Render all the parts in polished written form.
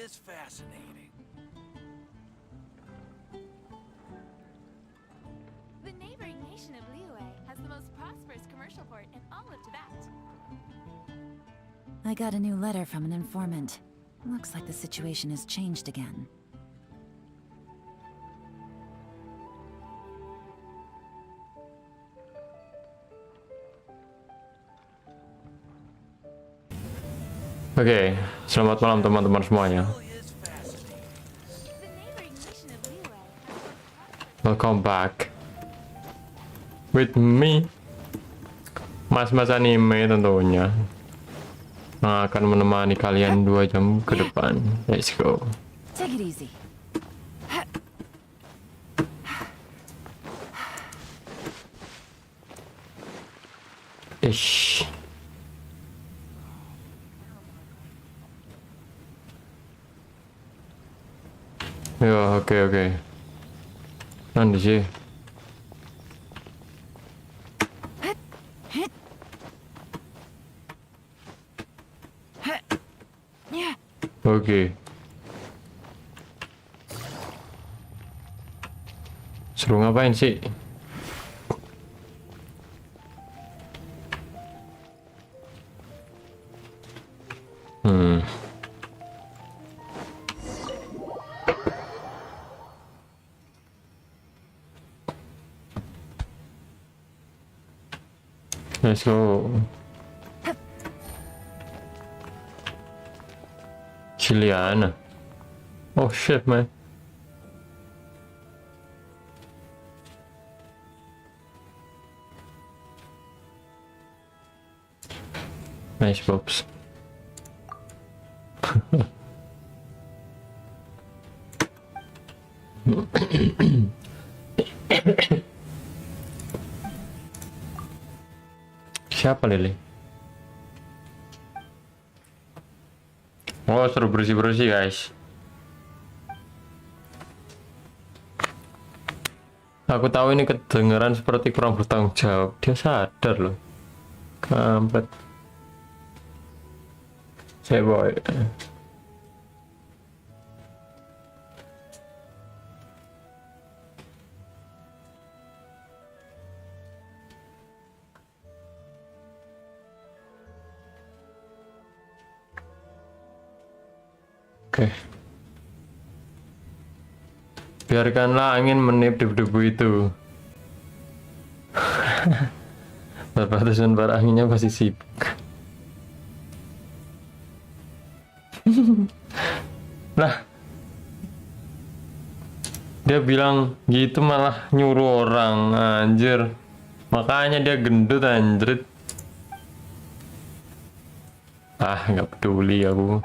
is fascinating. The neighboring nation of Liyue has the most prosperous commercial port in all of Tibet. I got a new letter from an informant. Looks like the situation has changed again. Oke, selamat malam teman-teman semuanya. The neighboring nation of Liyue Welcome back with me, Mas-mas anime tentunya, yang akan menemani kalian 2 jam ke depan. Let's go. Take it easy. Ish. Ya, oke. Nanti sih. Oke. Suruh ngapain sih? Let's go. Ciliana. Oh shit, man. Nice pops. Siapa Lili? Oh, suruh bersih-bersih guys. Aku tahu ini kedengaran seperti kurang bertanggung jawab. Dia sadar loh. Kampret. Saya boy. Oke. Biarkanlah angin meniup debu-debu itu. Batasan para anginnya pasti sibuk. Nah, dia bilang gitu malah nyuruh orang, anjir. Makanya dia gendut anjrit. Ah, nggak peduli aku.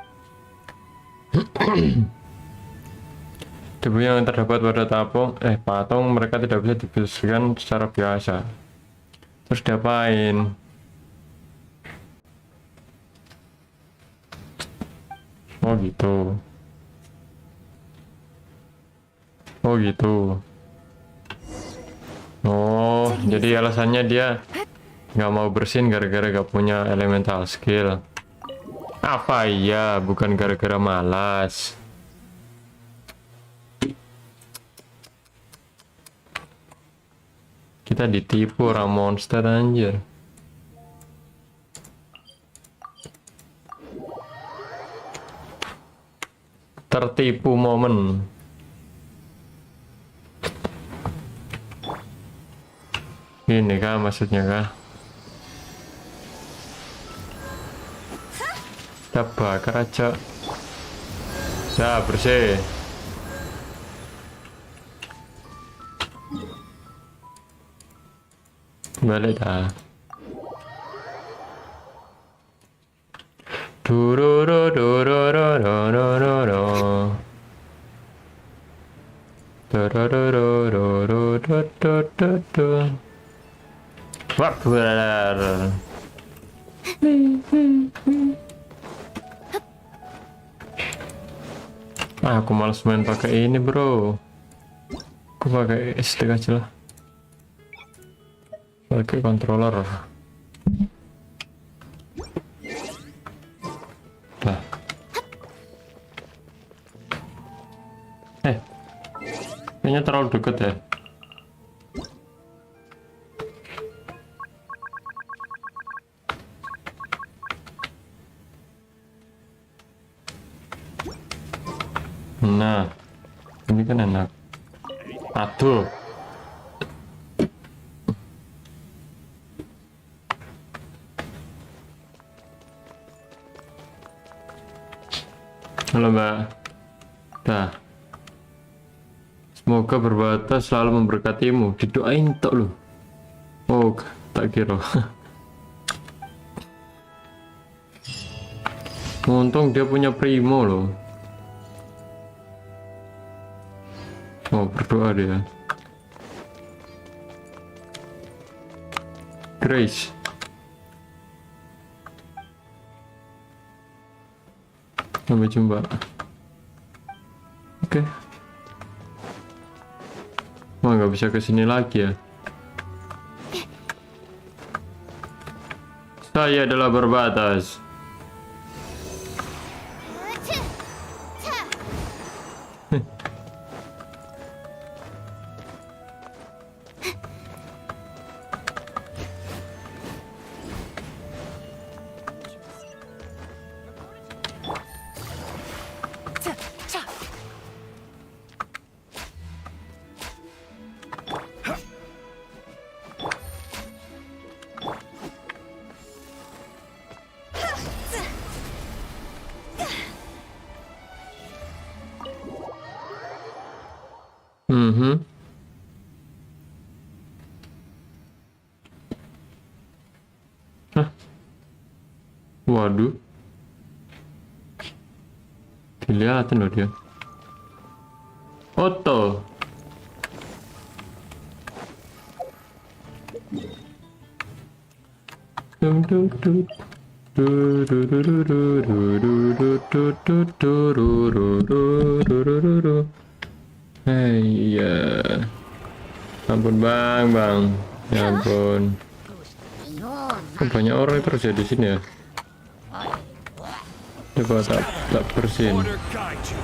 Debu yang terdapat pada patung mereka tidak bisa dibersihkan secara biasa. Terus diapain? Oh gitu. Oh gitu. Oh, jadi alasannya dia nggak mau bersihin gara-gara gak punya elemental skill. Apa iya, bukan gara-gara malas. Kita ditipu orang monster anjir. Tertipu momen. Ini kah maksudnya kah? Kita bakar aja. Ya bersih. Balik dah. Dururu dururu dururu. Dururu dururu. Wah, benar. Aku malas main pakai ini, bro. Aku pakai stick aja lah. Pakai controller. Nah. Kayaknya terlalu deket ya. Nah, ini kan enak. Aduh. Halo Mbak. Dah. Semoga berbatas selalu memberkatimu. Didoain tok lu. Oh, tak kira. Untung dia punya primo loh. Oh, berdoa dia. Grace. Sampai jumpa. Oke. Wah, nggak bisa kesini lagi ya. Saya adalah berbatas. Hah? Waduh. Kelihatan loh dia. Oto. Iya. Ampun bang. Ya ampun. Kok banyak orang terus ya di sini ya. Coba tak bersihin. Gotcha.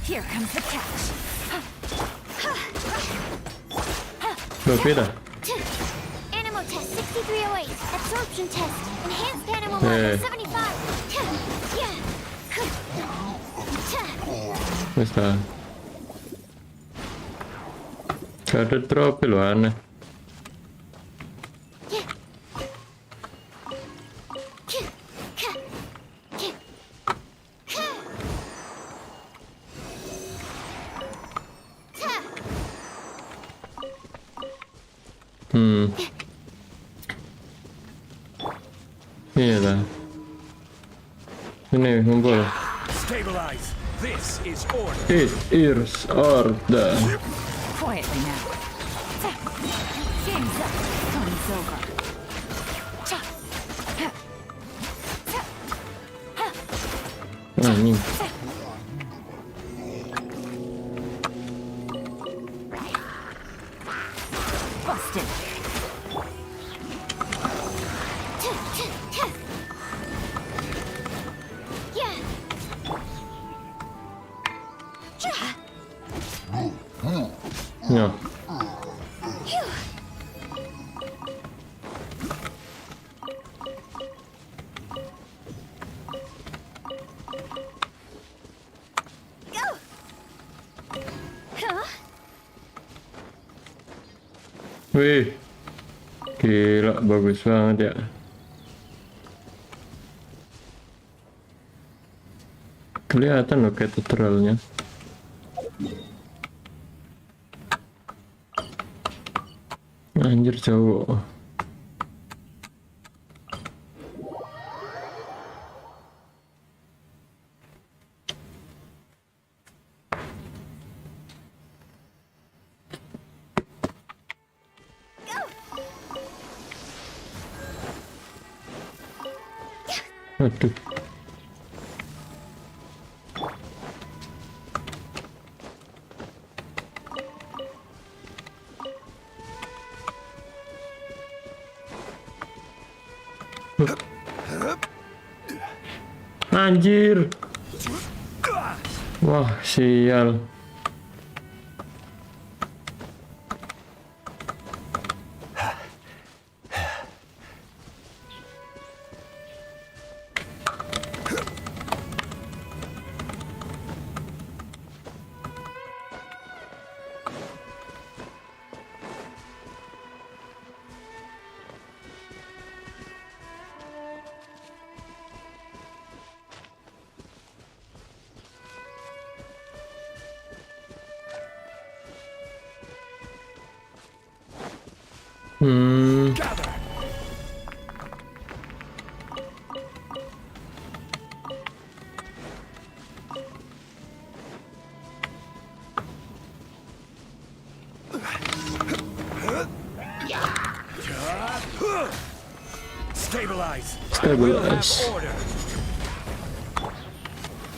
Here comes the catch. Loh, beda. Animal test 6308. Absorption test. Enhanced animal Hey. model 75. Wes lah. Gak ada trofi loh, aneh. Iya lah. Ini ngumpul. Stabilize. This is order. It is order. Quietly now. Game's up. Fun's over. Ini. Busted. Ya. Wih, gila, bagus banget ya. Kelihatan loh katedralnya. Anjir, jauh. Aduh. Anjir. Wah, sial. Gather. Stabilize. I will have Stabilize. order.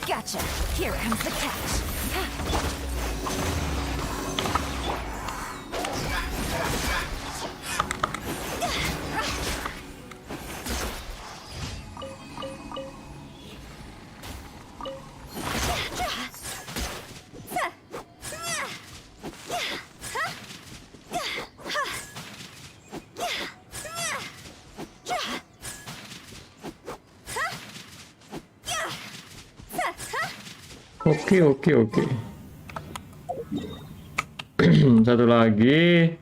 Gotcha. Here comes the catch. Oke. Satu lagi.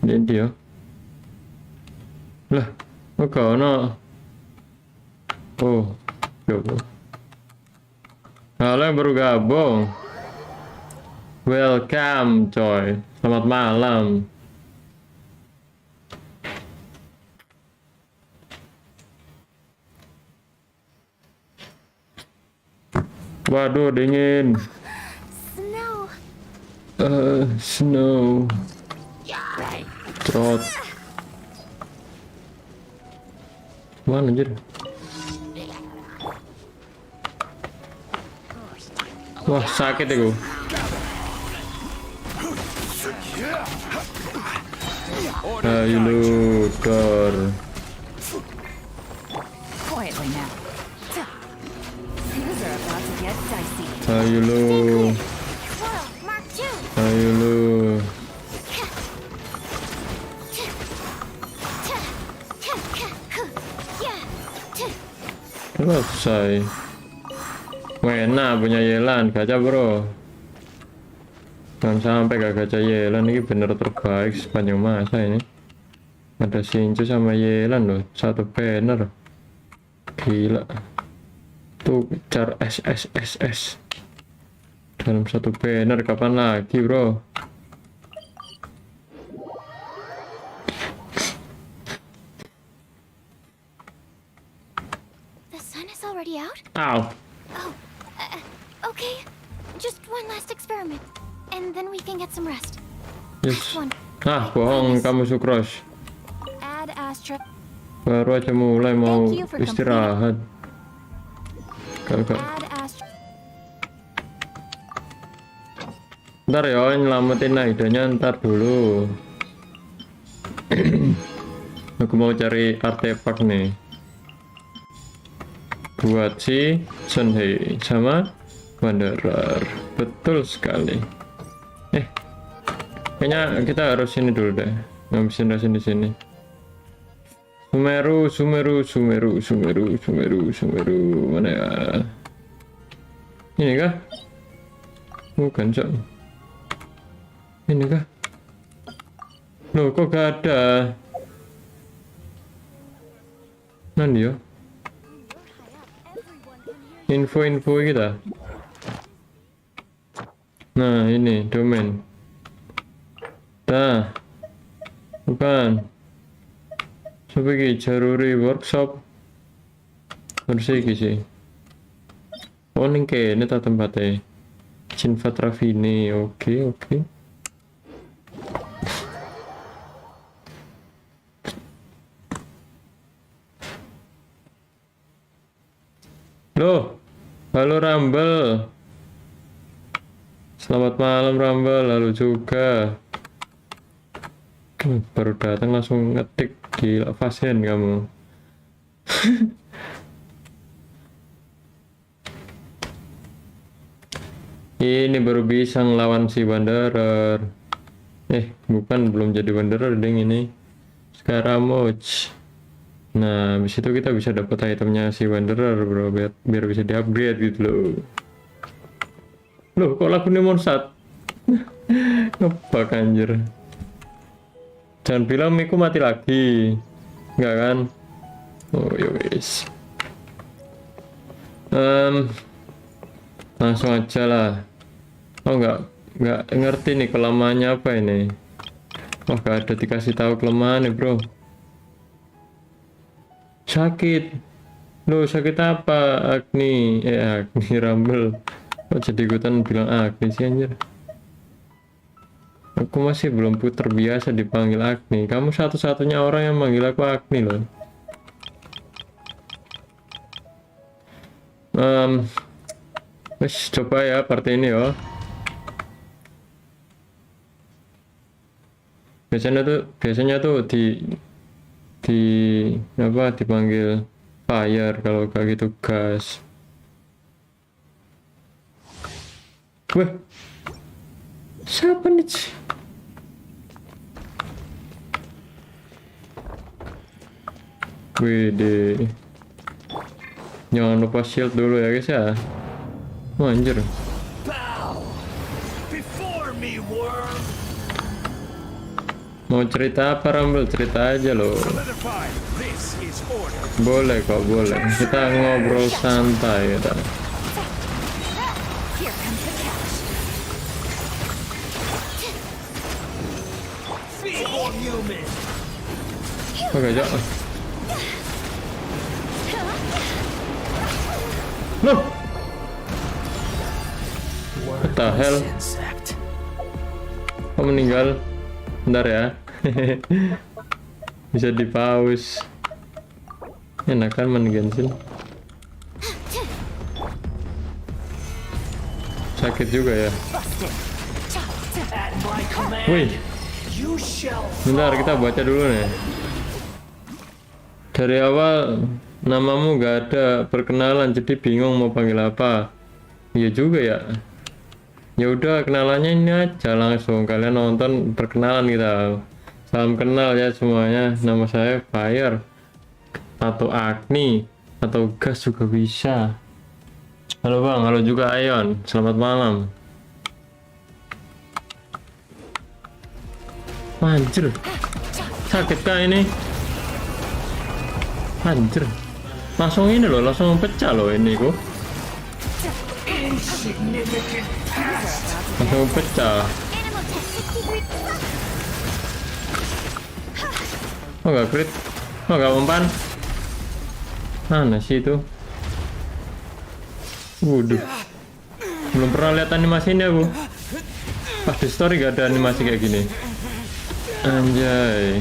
Ini dia. Lah, oke, no. Oh, gabung. Halo yang baru gabung. Welcome, coy. Selamat malam. Waduh, dingin. Snow. Snow. Trot. Mana anjir? Wah, sakit ya gue. Ayo lu, dor. Quietly now. Things are about to get dicey. Ayo lu. Whoa, Mark 2. Ayo lu. Selesai. Enak punya Yelan, gacha bro. Jangan sampai gak gacha Yelan, ini bener terbaik sepanjang masa ini. Ada Shinju sama Yelan loh, satu banner. Gila. Tuh car SSSS dalam satu banner, kapan lagi bro? The sun is already out? Ow. Oh, okay. Just one last experiment. And then we can get some rest. Yes. One. Ah, bohong kamu Sukros. Add asterisk. Baru aja mulai mau Thank you for istirahat. Kagak. Add asterisk. Ntar ya, nyelamatin nahidanya ntar dulu. Aku mau cari artefak nih. Buat si Sunhei sama Wanderer. Betul sekali. Kayaknya kita harus ini dulu deh. Ngabisin rasin di sini. Sumeru. Mana ya? Ini kah? Bukan, Cok. Ini kah? Loh, kok gak ada? Nanti ya? Info-info kita. Nah, ini domain. Nah, bukan. Sebagai jaruri workshop. Harus iki sih. Oh, ini kayaknya tak tempatnya. Cinvat Rafini. Oke. Loh, halo Rumble. Selamat malam Rumble, halo juga. Baru datang langsung ngetik, gila pasien kamu. Ini baru bisa ngelawan si wanderer. Bukan, belum jadi wanderer ding ini. Scaramouche. Nah, habis itu kita bisa dapat itemnya si wanderer bro, biar bisa di-upgrade gitu loh. Loh, kok lagunya Monsat? Ngebug anjir. Jangan bilang miku mati lagi. Enggak kan? Oh yowis. Langsung aja lah. Oh nggak ngerti nih kelemahannya apa ini. Oh gak ada dikasih tahu kelemahan nih bro. Sakit. Loh sakit apa? Agni. Agni Rumble. Kok jadi ikutan bilang Agni sih anjir. Aku masih belum terbiasa dipanggil Agni. Kamu satu-satunya orang yang manggil aku Agni loh. Wes coba ya part ini ya. Biasanya tuh dipanggil fire, kalau kayak gitu gas. Wah, siapa nih? Wede, jangan lupa shield dulu ya guys ya. Oh, anjir. Bow before me, worm. Mau cerita apa Rumble? Cerita aja loh. Solidify. This is order. Boleh kok, boleh. Kita ngobrol santai ya. Here comes the catch. Feeble human. Oke, Jok. Loh. What the hell? Kok meninggal? Bentar ya. Bisa di pause. Enakan main genshin. Sakit juga ya. Wih. Bentar, kita baca dulu nih. Dari awal namamu gak ada perkenalan, jadi bingung mau panggil apa. Iya juga ya. Ya udah, kenalannya ini aja langsung. Kalian nonton perkenalan kita. Salam kenal ya semuanya. Nama saya Fire atau Agni atau Gas juga bisa. Halo Bang, halo juga Ayon. Selamat malam. Anjir. Sakit kah ini? Anjir. Langsung ini loh, langsung pecah loh ini kok. Langsung pecah. Oh gak crit. Oh gak umpan. Mana sih itu? Waduh. Belum pernah lihat animasi ini aku. Pas di story gak ada animasi kayak gini. Anjay.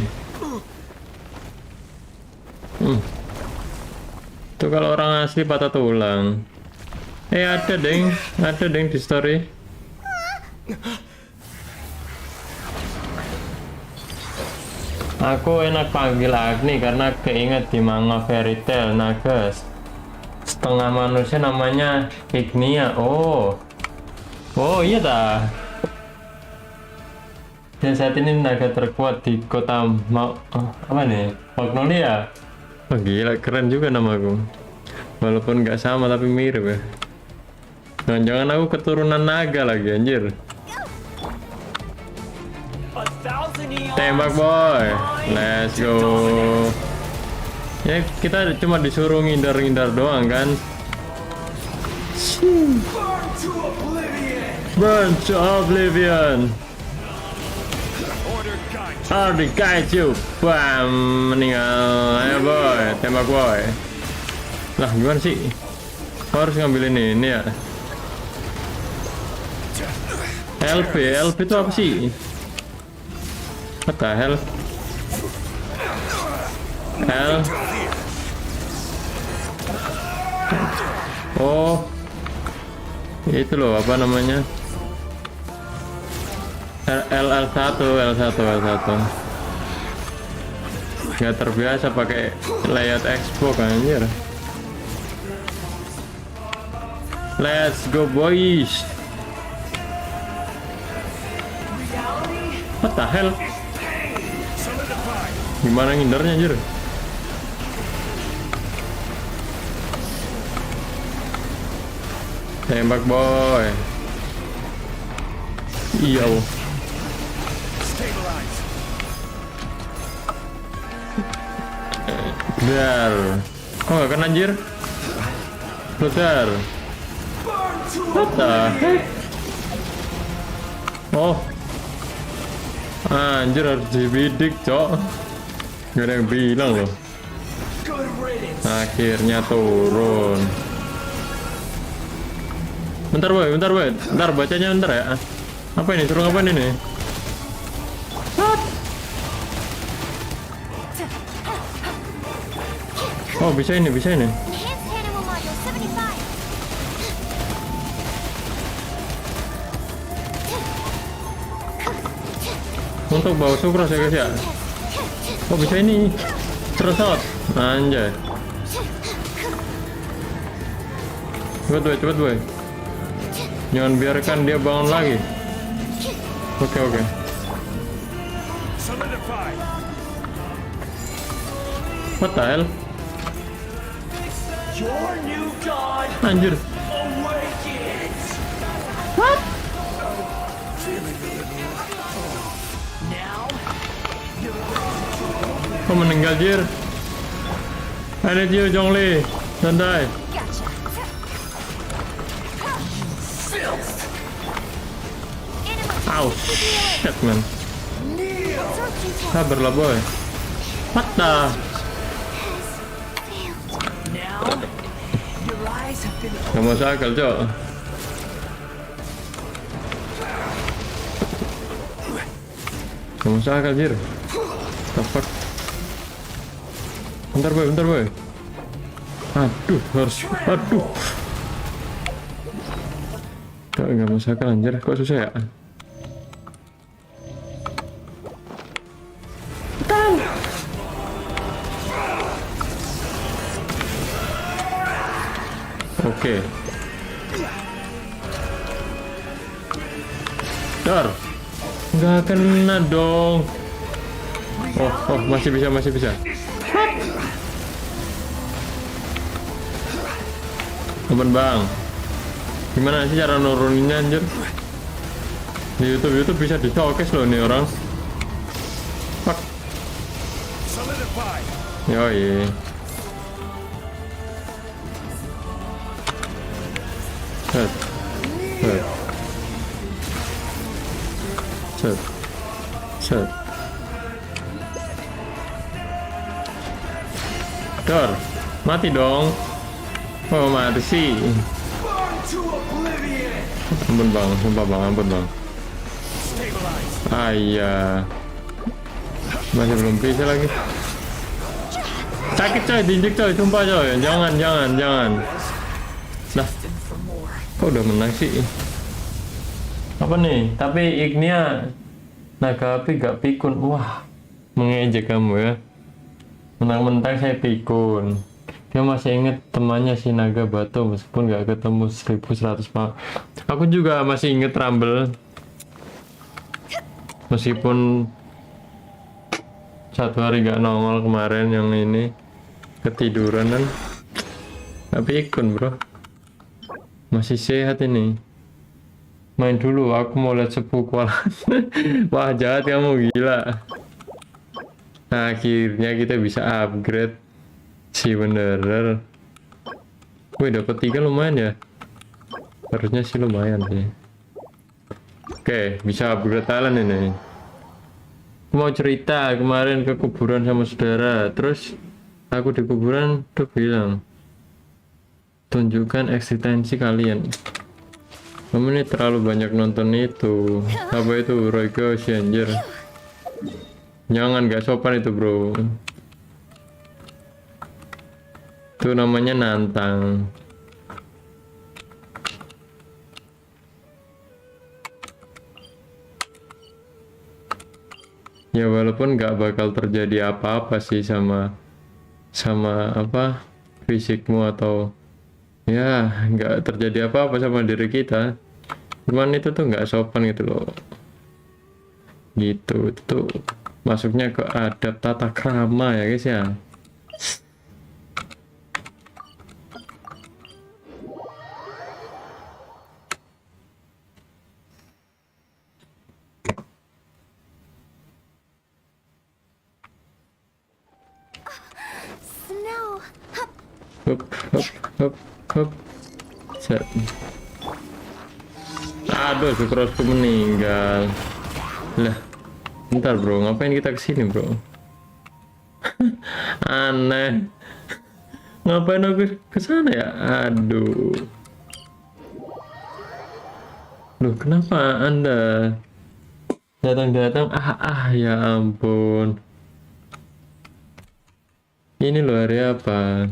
Itu kalau orang asli patah tulang. Ada deng di story. Aku enak panggil Agni karena keinget di manga fairy tale naga setengah manusia namanya Ignia. Oh iya dah. Dan saat ini naga terkuat di kota Magnolia. Oh gila, keren juga namaku. Walaupun nggak sama tapi mirip ya. Jangan-jangan aku keturunan naga lagi anjir. Tembak boy, let's go. Ya kita cuma disuruh ngindar-ngindar doang kan. Burn to oblivion. Order kaiju. Bam, meninggal. Ayo boy, tembak boy. Lah gimana sih? Aku harus ngambil ini ya. LP itu apa sih? What the hell? Oh, itu loh apa namanya? L1. Gak terbiasa pakai layout expo kan anjir. Let's go boys. What the hell? Solidify. Gimana ngindarnya anjir? Tembak boy. Iya. Stabilize. Dar. Kok gak kena anjir? Dar. What the heck? Oh. Anjir harus dibidik, cok. Gak ada yang bilang loh. Good riddance. Akhirnya turun. Bentar boy, bentar bacanya bentar ya. Apa ini? Suruh ngapain ini? What? Oh bisa ini. Enhanced animal module 75. Untuk bawa sukros ya guys ya. Oh bisa ini. Terusot. Anjay. Cepet boy. Jangan biarkan dia bangun lagi. Oke. Solidify. What the hell? Your new god Anjir. awakens. What? Now, Kok meninggal jir? Ada Jiu Zhongli. Santai. Gotcha. Ow, shit man. Absorption test Sabarlah boy. What the? failed. now, your eyes have been Gak masuk akal cok. Gak masuk akal jir. The fuck. Bentar boy. Aduh harus. Aduh. Gak masuk akal anjir. Kok susah ya? Oke. Dar. Nggak kena dong. Oh, masih bisa. Aman bang. Gimana sih cara nuruninnya anjir? Di YouTube bisa di showcase loh nih orang. Fuck. solidify. Yoi. Set. Dor, mati dong. Oh mati sih. Burn to oblivion. Ampun bang, sumpah bang, ampun bang. Stabilize. Ayah. Masih belum bisa lagi. Sakit coy, diinjek coy, sumpah coy. Jangan. Nah, kok udah menang sih? Apa nih? Tapi ignia naga api gak pikun. Wah, mengejek kamu ya. Mentang-mentang saya pikun. Dia masih inget temannya si naga batu meskipun gak ketemu 1100 pak. Aku juga masih inget Rumble. Meskipun satu hari gak nongol kemarin yang ini ketiduran kan. Tapi ikun bro. Masih sehat ini. Main dulu, aku mau lihat sepukuan. Wah jahat kamu, gila. Akhirnya kita bisa upgrade si beneran. Wih dapat 3 lumayan ya. Harusnya sih lumayan sih. Oke, bisa upgrade talent ini. Aku mau cerita kemarin ke kuburan sama saudara. Terus aku di kuburan tuh bilang, tunjukkan eksistensi kalian. Kamu ini terlalu banyak nonton itu. Apa itu? Royko si anjir. Jangan, gak sopan itu bro. Itu namanya nantang. Ya walaupun gak bakal terjadi apa-apa sih sama apa fisikmu atau ya nggak terjadi apa-apa sama diri kita, cuman itu tuh nggak sopan gitu loh. gitu. Itu masuknya ke adab tata krama ya guys ya. Snow. Hup. Hup hup hup hup. Set. Aduh, Sukrosku meninggal. Lah, bentar bro, ngapain kita kesini bro? Aneh. Ngapain aku kesana ya? Aduh. Loh, kenapa anda datang-datang? Ya ampun. Ini loh hari apa?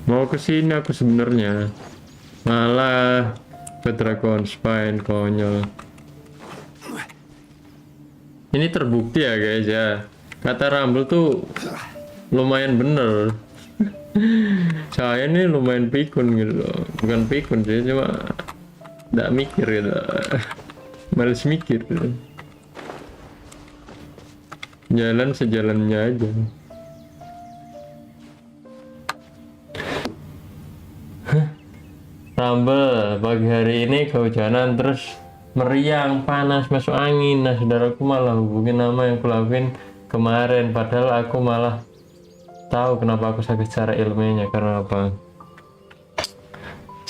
Mau ke sini aku sebenarnya, malah ke Gzfire, konyol. Ini terbukti ya guys ya, kata Rumble tuh lumayan bener. Saya ini lumayan pikun gitu loh. Bukan pikun sih, cuma nggak mikir gitu. Males mikir gitu. Jalan sejalannya aja. Rumble, pagi hari ini kehujanan terus meriang, panas, masuk angin. Nah saudaraku malah hubungin nama yang kulakuin kemarin, padahal aku malah tahu kenapa aku sakit secara ilmiahnya. Karena apa?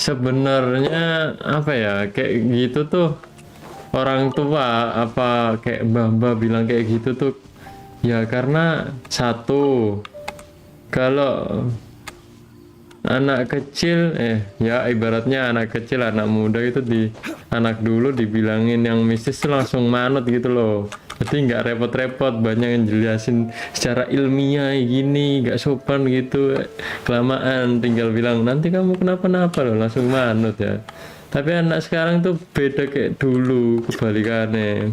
Sebenarnya apa ya, kayak gitu tuh orang tua apa kayak mbah-mbah bilang kayak gitu tuh ya, karena satu, kalau anak kecil ya ibaratnya anak kecil, anak muda itu anak dulu dibilangin yang mistis tuh langsung manut gitu loh. Jadi nggak repot-repot banyak yang jelasin secara ilmiah gini, nggak sopan gitu, kelamaan tinggal bilang nanti kamu kenapa-napa loh, langsung manut ya. Tapi anak sekarang tuh beda kayak dulu, kebalikannya,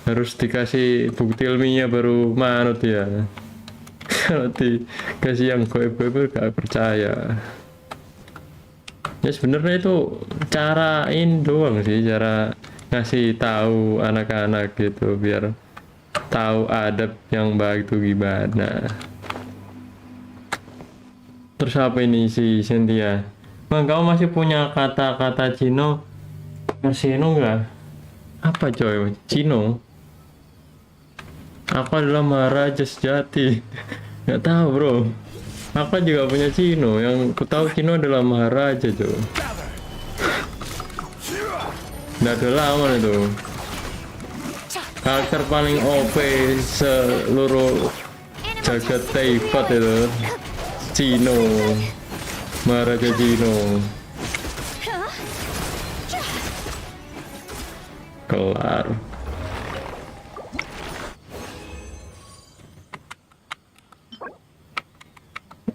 harus dikasih bukti ilmiah baru manut ya. Kalau dikasih yang goib-goib gak percaya. Ya sebenarnya itu cara doang sih, cara ngasih tahu anak-anak gitu biar tahu adab yang baik itu gimana. Terus apa ini si Cynthia? Bang, kamu masih punya kata-kata Cino Mersino nggak? Apa coy? Cino? Aku adalah Maharaja sejati. Nggak tahu bro. Aku juga punya Cino. Yang ku tahu Cino adalah Maharaja coy. Nggak ada lawan itu. Karakter paling OP seluruh jagat Taipat itu Cino. Maharaja Cino. Kelar.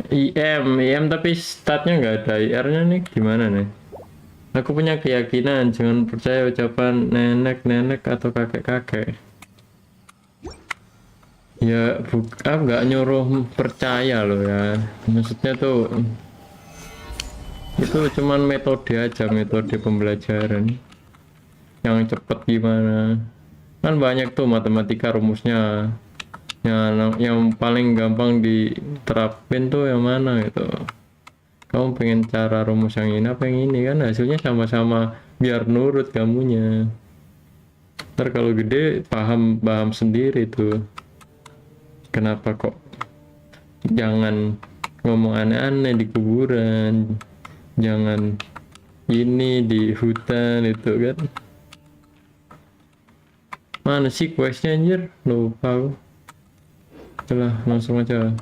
IM tapi statnya nggak ada. IR-nya nih gimana nih? Aku punya keyakinan, jangan percaya ucapan nenek-nenek atau kakek-kakek. Ya, aku nggak nyuruh percaya loh ya. Maksudnya tuh itu cuman metode aja, metode pembelajaran yang cepet gimana. Kan banyak tuh matematika rumusnya. Yang paling gampang diterapin tuh yang mana gitu. Kamu pengen cara rumus yang ini apa yang ini, kan hasilnya sama-sama biar nurut kamunya. Ntar kalau gede paham sendiri tuh. Kenapa kok jangan ngomong aneh-aneh di kuburan, jangan ini di hutan itu kan. Mana sih questnya anjir, lupa aku. Udah langsung aja.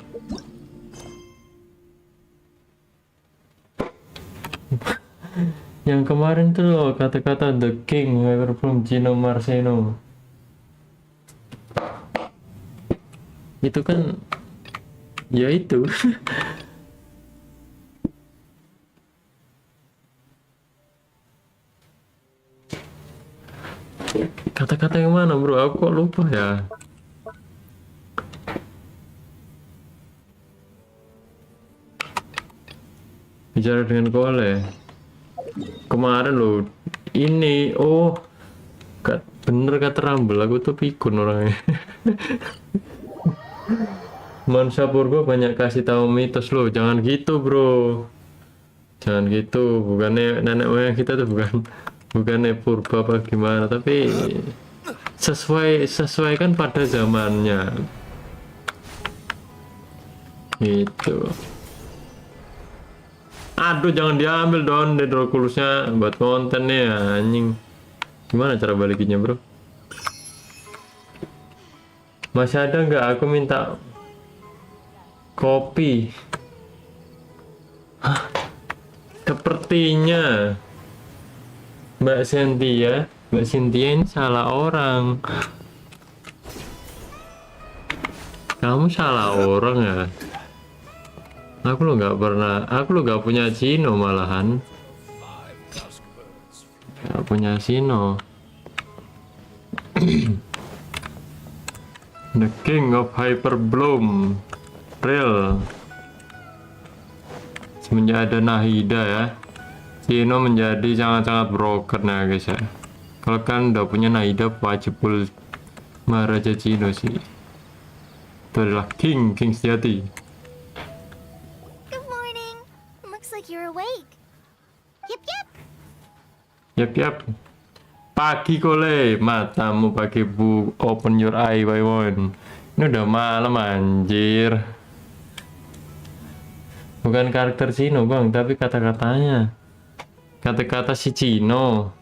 Yang kemarin tuh loh kata-kata the king ever from Gino Marceno. Itu kan ya itu. Kata-kata yang mana bro? Aku kok lupa ya. Bicara dengan kole. kemarin loh. Ini gak bener kata Rambel, aku tuh pikun orangnya. Mansa Purba banyak kasih tahu mitos loh, jangan gitu bro, jangan gitu. Bukannya nenek moyang kita tuh bukannya purba apa gimana, tapi sesuaikan pada zamannya gitu. Aduh, jangan diambil dong dendrokulusnya buat konten nih anjing. Gimana cara balikinnya bro? Masih ada nggak? Aku minta kopi. Hah? Sepertinya Mbak Cynthia ini salah orang. Kamu salah orang ya? Aku lo nggak punya Cino malahan. Nggak punya Cino. The King of Hyperbloom real. Semenjak ada Nahida ya, Cino menjadi sangat-sangat broken ya guys ya. Kalau kan udah punya Nahida, wajib full Maharaja Cino sih. Itu adalah King sejati. Good morning. Looks like you're awake. Yep. Yap. Pagi kole, matamu pakai bu, open your eye, Waiwon. Ini udah malam anjir. Bukan karakter Cino bang, tapi kata-katanya. Kata-kata si Cino.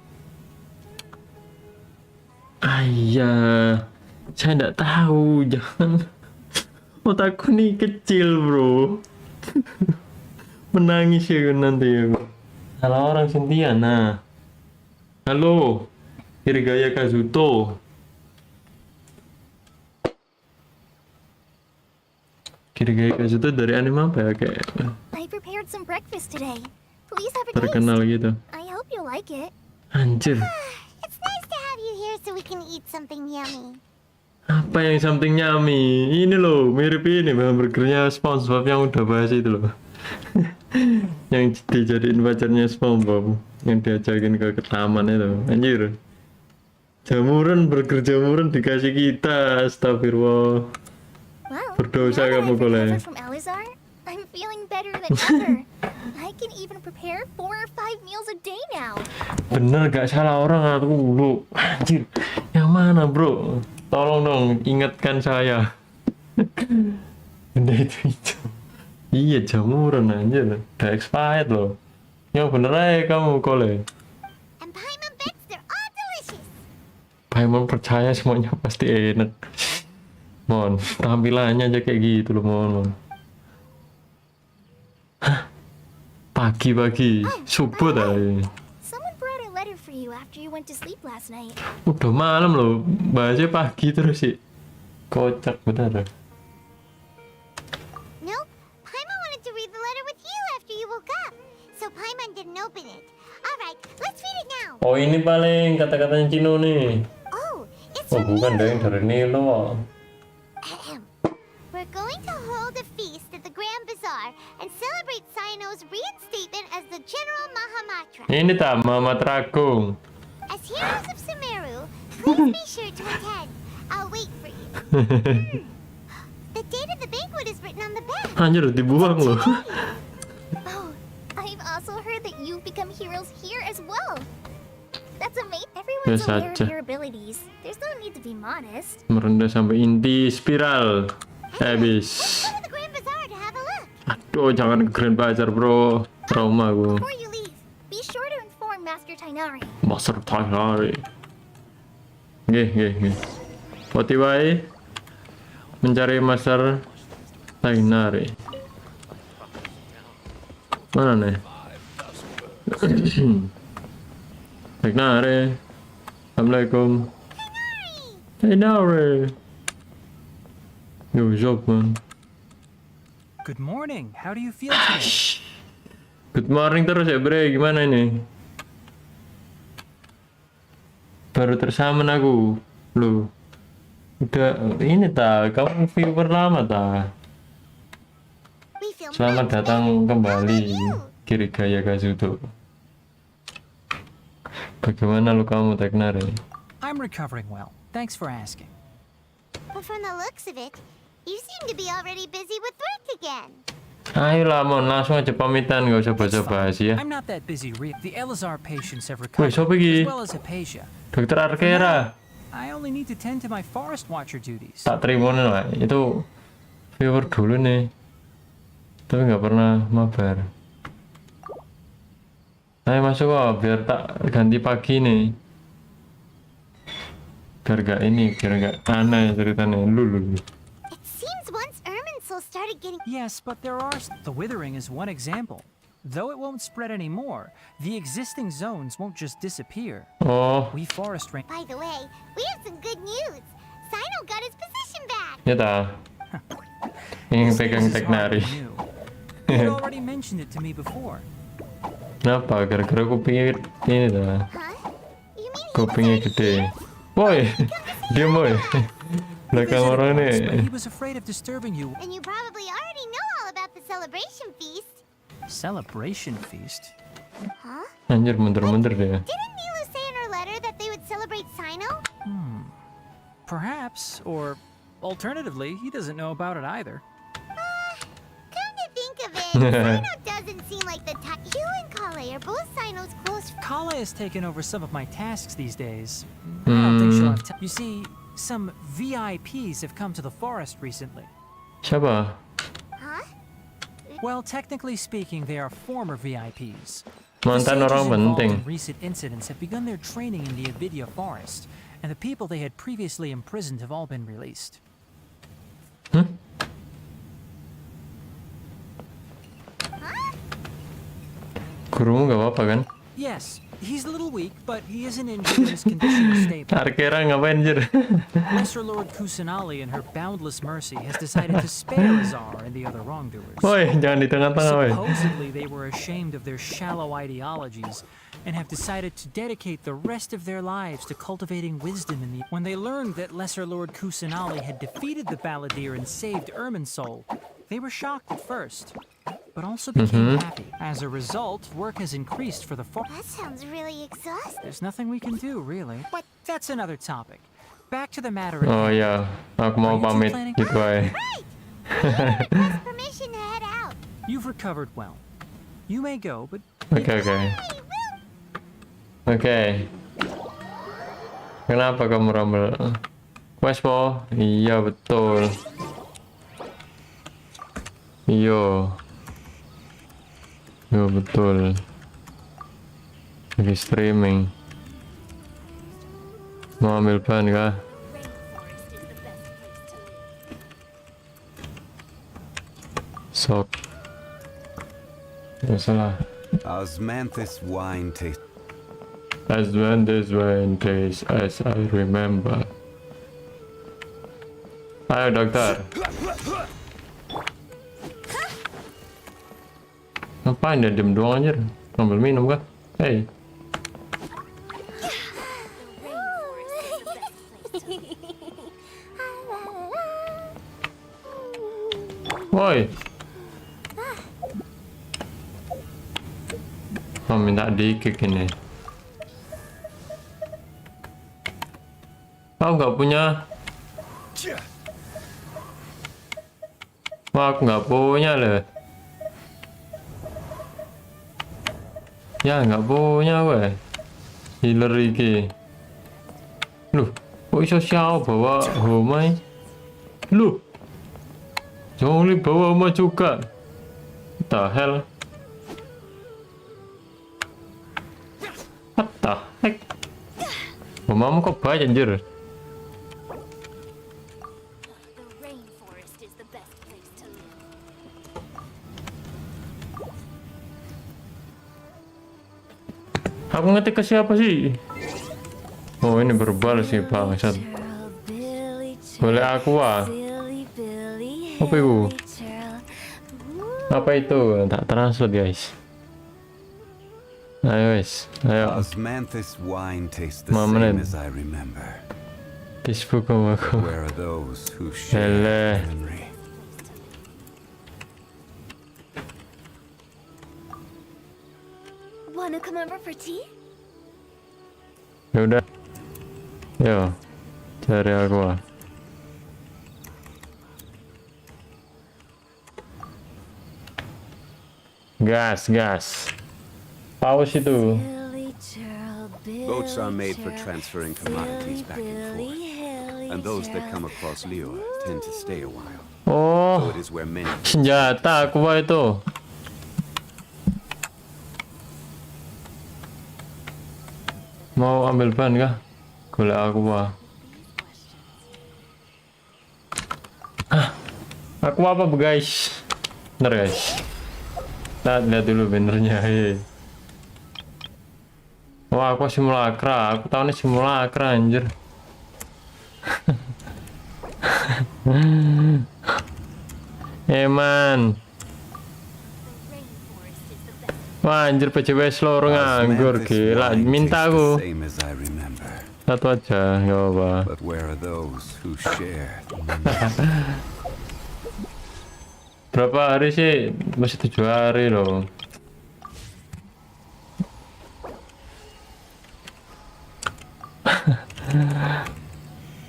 Ayah, saya nggak tahu, jangan. Otakku nih kecil bro. Menangis ya nanti ya. Salah orang Cynthia. Nah, halo, gaya Kazuto. Gaya Kazuto dari anime apa ya kayak I prepared some breakfast today. Please have a terkenal taste. gitu. I hope you like it. Anjir, It's nice to have you here so we can eat something yummy. apa yang something yummy? Ini loh, mirip ini burgernya SpongeBob yang udah bahas itu loh. Yang dijadiin pacarnya SpongeBob, yang diajakin ke taman itu. Anjir, burger jamuran dikasih kita, astagfirullah. Well, Berdosa now that kamu I've Kole. recovered from Alizar, I'm feeling better than ever. I can even prepare 4 or 5 meals a day now. Bener gak salah orang aku bro. Anjir, yang mana bro? Tolong dong ingatkan saya. Benda itu. Iya jamuran anjir, udah expired loh. Yang bener aja kamu Kole. And Paimon bets they're all delicious. Paimon percaya semuanya pasti enak. Mon, tampilannya aja kayak gitu loh mon. Hah? Pagi-pagi, subuh tadi. Someone brought a letter for you after you went to sleep last night. Udah malam loh, bahasnya pagi terus sih. Kocak bener. Nope, Paimon wanted to read the letter with you after you woke up. So Paimon didn't open it. Alright, let's read it now. Oh ini paling kata-katanya Cino nih. Oh, it's Oh from bukan you. deh yang dari Nilo. We're going to hold a feast at the Grand Bazaar and celebrate Sino's reinstatement as the General Mahamatra. Ini tak Mama Tragung. As heroes of Sumeru, please be sure to attend. I'll wait for you. The date of the banquet is written on the back. Anjir dibuang loh. Oh, I've also heard that you've become heroes here as well. That's amazing. Everyone's Ya aware saja. of your abilities. There's no need to be modest. Merendah sampai inti spiral. Habis. Go to the Grand Bazaar to have a look. Aduh jangan ke Grand Bazar bro. Trauma gue. Before you leave, be sure to inform Master Tainari. Master Tainari. Nggih. Otiwai mencari Master Tainari. Mana nih? Tainari. Assalamualaikum. Tainari. Yo, job man. Good morning. How do you feel today? Good morning terus ya bre, gimana ini? Baru tersaman aku. Loh. Udah ini ta, kamu viewer lama ta. We feel Selamat much datang better. How kembali about you? Gaya Kazuto. Bagaimana lukamu, Teknari? I'm recovering well. Thanks for asking. But from the looks of it, you seem to be already busy with work again. Ayolah, Mon, langsung aja pamitan, gak usah It's basa-basi fine. ya. I'm not that busy. The Elazar patients have Wih, recovered, siapa iki? as well as Hypatia. Dokter Arkera. I only need to tend to my forest watcher duties. Tak terima nih lah, itu viewer dulu nih. Tapi nggak pernah mabar. Ayo masuk kok, biar tak ganti pagi nih. Biar gak ini, biar gak aneh ceritanya. Lu. It seems once Irminsul started getting... Yes, but there are... The withering is one example. Though it won't spread anymore, the existing zones won't just disappear. Oh, We forest ranger... By the way, we have some good news. Sino got his position back. ya tak. Yang pegang Teknari. You had already mentioned it to me before. Kenapa? Gara-gara kupingnya ini dah. Huh? You mean he Kupingnya was already gede. Woi, diam woi. Belakang orang But nih. he was afraid of disturbing you. And you probably already know all about the celebration feast. Celebration feast? Huh? Anjir, mundur-mundur dia. Didn't Nilu say in her letter that they would celebrate Sino? Perhaps, or alternatively, he doesn't know about it either. Come to think of it, Sino doesn't seem like the type. You and Kale are both Sino's close friends. Kala has taken over some of my tasks these days. I don't think she'll have time. You see, some VIPs have come to the forest recently. Siapa? Huh? Well, technically speaking, they are former VIPs. Mantan The sages orang involved penting. in recent incidents have begun their training in the Avidya forest, and the people they had previously imprisoned have all been released. Gurumu gak apa-apa kan? Yes, he's a little weak, but he isn't injured and his condition is stable. Arkera ngapain anjir? Lesser Lord Kusanali, in her boundless mercy, has decided to spare Azar and the other wrongdoers. Woi, jangan di tengah-tengah woi. Supposedly, they were ashamed of their shallow ideologies and have decided to dedicate the rest of their lives to cultivating wisdom in the... When they learned that Lesser Lord Kusanali had defeated the Balladeer and saved Irminsul, they were shocked at first, but also became happy. As a result, work has increased for the That sounds really exhausting. There's nothing we can do, really. But that's another topic. Back to the matter at Oh hand. ya, aku mau pamit gitu aja. Right! You have permission to head out. You've recovered well. You may go, but Oke. Hey, Will! Oke. Kenapa kamu rambel? Wes po? Iya betul. Iya betul. Lagi streaming. Mau ambil bahan kah? Sok. Ya salah. Osmanthus wine taste. As when this wine tastes as I remember. Ayo dokter. Ngapain dia diem doang anjir? Ngambil minum kah? Hey. Woi. Oh, minta di-kick ini. Kau nggak punya? Wah, aku nggak punya loh. Ya, nggak punya weh. Healer iki. Loh, kok iso Xiao bawa Homai? Loh. Jongli bawa Homa juga. What the hell? What the heck? Homamu kok banyak anjir? The rainforest is the best place to live. Aku ngetik ke siapa sih? Oh, ini berubah sih bangsat. Boleh aku Apa itu? Apa itu? Tak translate guys. Ayo guys, ayo. Osmanthus wine tastes the Mama same Ned. as I remember. Facebook aku. Where are those who share Hele. memory? Wanna come over for tea? Ya udah. Yo. Cari aqua. Gas. Paus itu. Boats are made for transferring commodities back and forth, and those that come across Liyue tend to stay a while. Oh, So it is where many senjata aqua itu. Mau ambil ban kah? Golek aqua. Aqua apa guys? Bener guys. Lihat dulu benernya. Wah, aku simulakra. Aku tahu nih simulakra anjir. Man. Wah, anjir PCW slow nganggur gila. Minta aku. Satu aja, enggak apa. But where are those who share? Berapa hari sih? Masih 7 hari loh.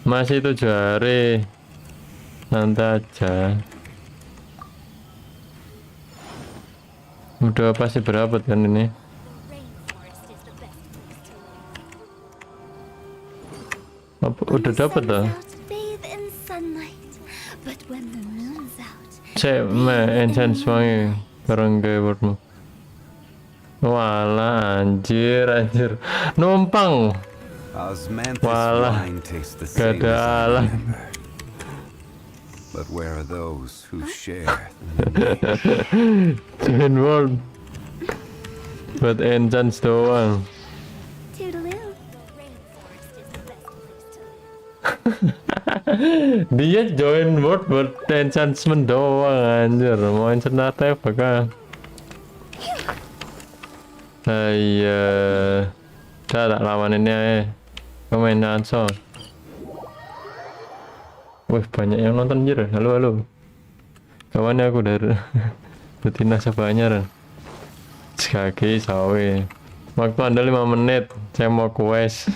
Masih 7 hari. Nanti aja. Udah pasti berapa kan ini? Apa, udah dapat dah? Cek enchant wangi bareng keyboardmu. Walah anjir numpang. Walah gak ada alam. But where are those who share? Join world buat enchant doang. Dia join world buat enchantment doang anjir. Mau enchant apa kan? Iya, tak lawan ini aja. Komen ansor. Wih, banyak yang nonton anjir. Halo. Kawannya aku dari betina sebanyak. Sekaki sawe. Waktu Anda 5 menit. Saya mau quest.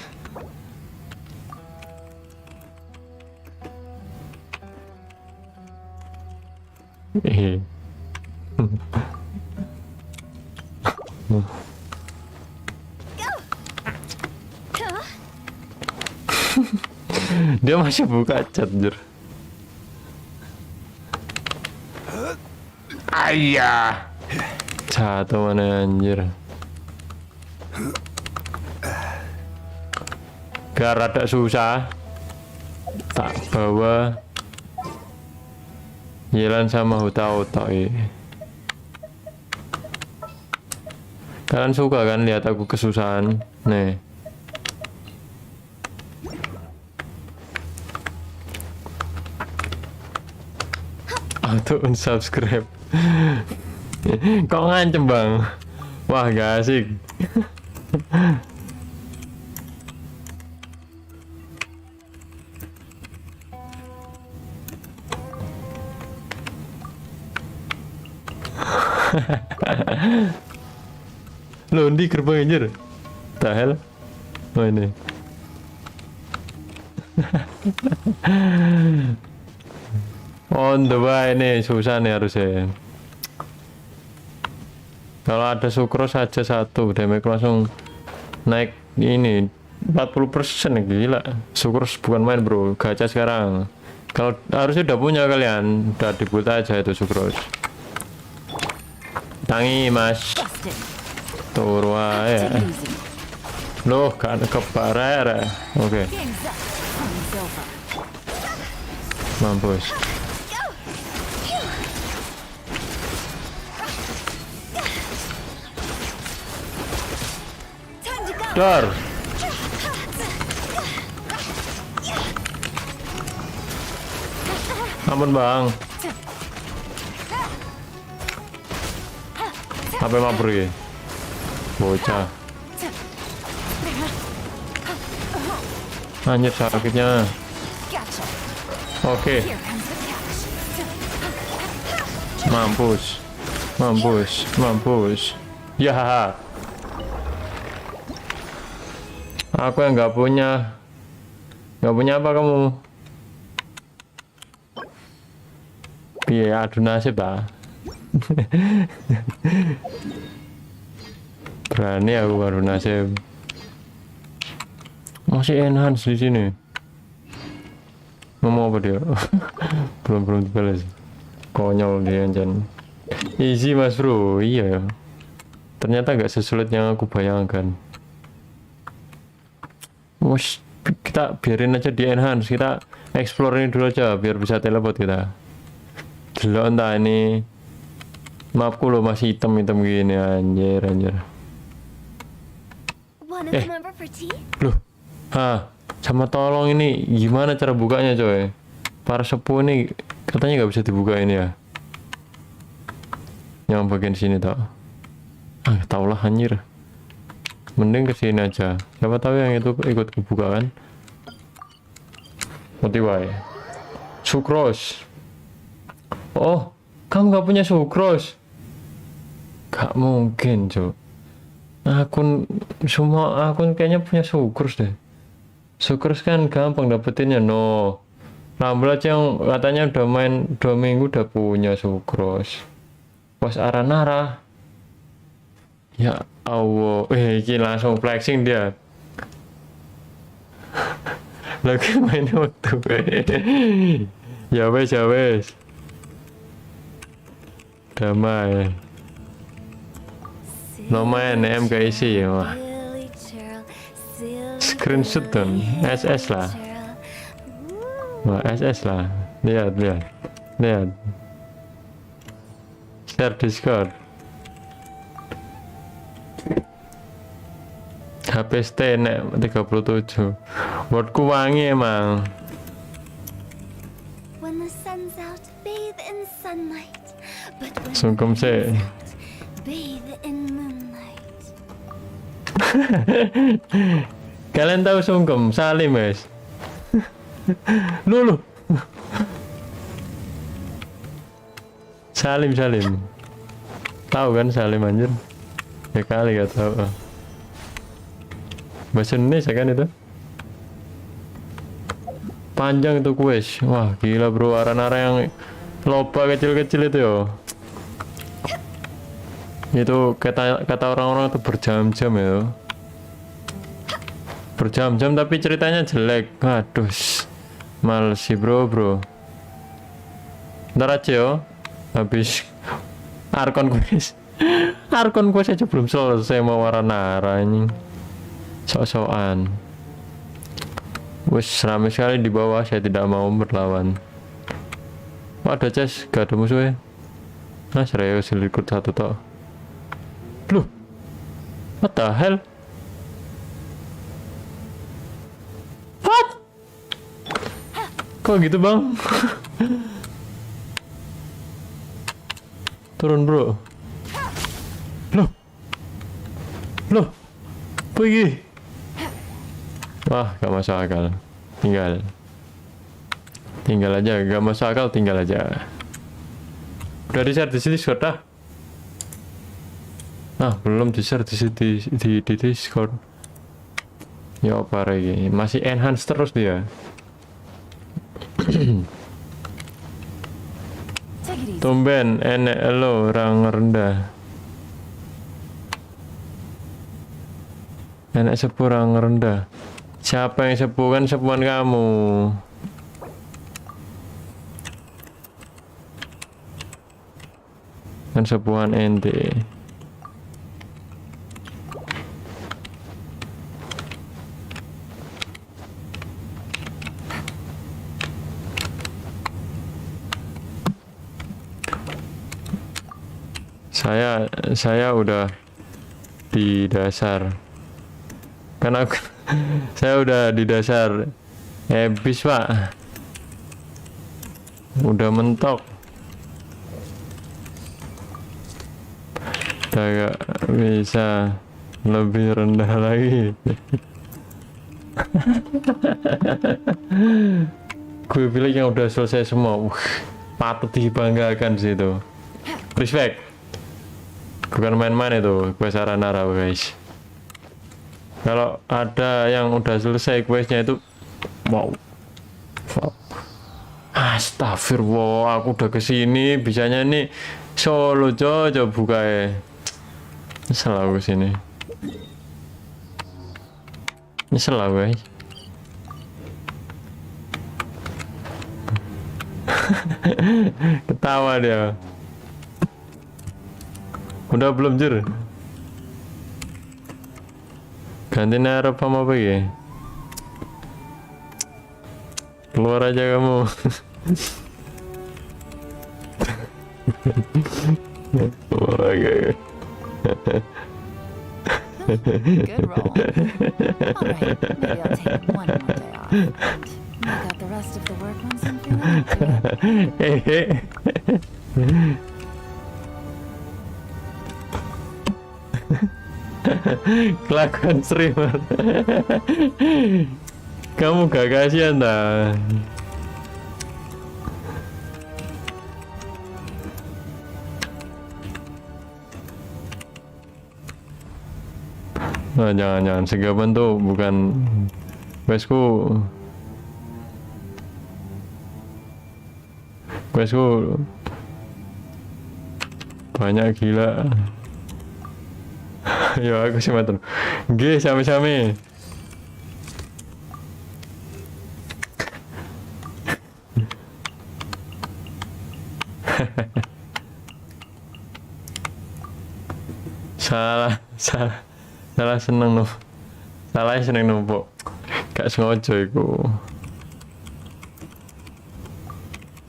Dia masih buka chat anjir. Ayah. Jatuh mana anjir. Gak rada susah. Tak bawa Yelan sama huta-huta. Kalian suka kan lihat aku kesusahan? Nih. Auto unsubscribe. Kok ngancem bang? Wah gak asik. Loh di gerbang anjir. Tahel. Oh ini. On the way nih, susah nih harusnya. Kalau ada sukros saja satu, damage langsung naik ini 40% nih, gila. Sukros bukan main bro, gacha sekarang. Kalau harusnya udah punya kalian, udah dibuat aja itu sukros. Tangi mas. Turu aja. Loh, kan kebarer. Oke. Mampus. Dor. Ampun bang. Apa mabur ya? Bocah. Anjir sakitnya. Oke. Mampus. Ya. Aku yang nggak punya apa kamu? Iya, adu nasib lah. Berani aku adu nasib. Masih enhance di sini. Ngomong apa dia? belum dibalas. Konyol dia anjan. Easy mas bro, iya ya. Ternyata nggak sesulit yang aku bayangkan. Wes, kita biarin aja di enhance, kita explore ini dulu aja biar bisa teleport kita. Delok entah ini mapku lo masih hitam gini anjir. Loh, sama tolong ini gimana cara bukanya coy? Para sepuh ini katanya nggak bisa dibuka ini ya. Yang bagian sini tau. Taulah anjir. Mending kesini aja. Siapa tahu yang itu ikut kebuka kan? Otiwai. Sukros. Oh, kamu nggak punya sukros? Gak mungkin, Cok. Semua akun kayaknya punya sukros deh. Sukros kan gampang dapetinnya, no. Rambut aja yang katanya udah main 2 minggu udah punya sukros. Pas arah. Ya Allah, ini langsung flexing dia. Lagi main waktu. Ya wes. Damai. Lumayan MK isi ya. Wah. Screenshot dong. SS lah. Wah, SS lah. Lihat. Share Discord. HP stay nek 37. Wordku wangi emang. Sungkem sih. Kalian tahu sungkem Salim guys? Lu Salim tahu kan Salim anjir? Ya kali gak tahu. Bahasa Indonesia kan itu? Panjang itu kuis. Wah gila bro, arah yang loba kecil-kecil itu yo. Itu kata orang-orang itu berjam-jam ya. Berjam-jam tapi ceritanya jelek. Aduh, males sih bro. Ntar aja yo. Habis Arkon kuis aja belum selesai mau warna ini. Sok-sokan. Wes ramai sekali di bawah, saya tidak mau berlawan. Oh, ada chest, gak ada musuhnya. Nah serius ikut satu toh. Loh, what the hell? What? Kok gitu bang? Turun bro. Loh, pergi. Wah, gak masuk akal. Tinggal aja, gak masuk akal, tinggal aja. Udah di-share di sini Discord dah. Belum di-share di Discord. Ya apa lagi? Masih enhance terus dia. Tumben enek lo orang rendah. Enek sepuh orang rendah. Siapa yang sepuh? Kan sepuhan kamu. Kan sepuhan ente. Saya udah di dasar. Kan aku saya udah di dasar habis pak, udah mentok, udah gak bisa lebih rendah lagi. Gue bilang yang udah selesai semua. Patut dibanggakan sih itu. Respect. Bukan main-main itu gue saran arah guys. Kalau ada yang udah selesai questnya itu, wow. Astagfirullah, aku udah kesini, bisanya nih Solo coba buka ya. Nyesel aku sini. Nyesel aku guys. Ketawa dia. Udah belum jur? Ganti narap sama apa ya? Keluar aja kamu. Oke. Good roll. Alright, maybe I'll take one more day off. And make out the rest of the work once I'm feeling up to it. Kelakuan streamer. Kamu gak kasihan dah. Nah, jangan segaban tuh bukan questku banyak gila. Ya aku sih matur. G sami-sami. salah seneng no. Salahnya seneng numpuk. Gak sengaja iku.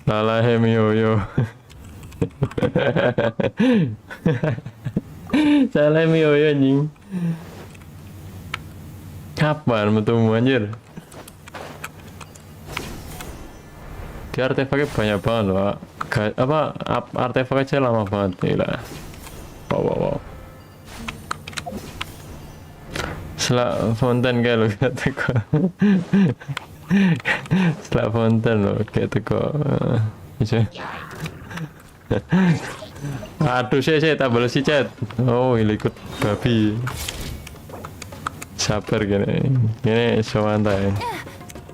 Salahnya miyoyo. Salah miyoyo anjing. Kapan metumu anjir? Di artefaknya banyak banget loh. Artefak aja lama banget nih lah. Wow. Selak fonten kayak lo kayak teko. Selak fonten lo kayak teko. Bisa. Aduh saya tak balas si chat. Oh ini ikut babi. Sabar gini santai.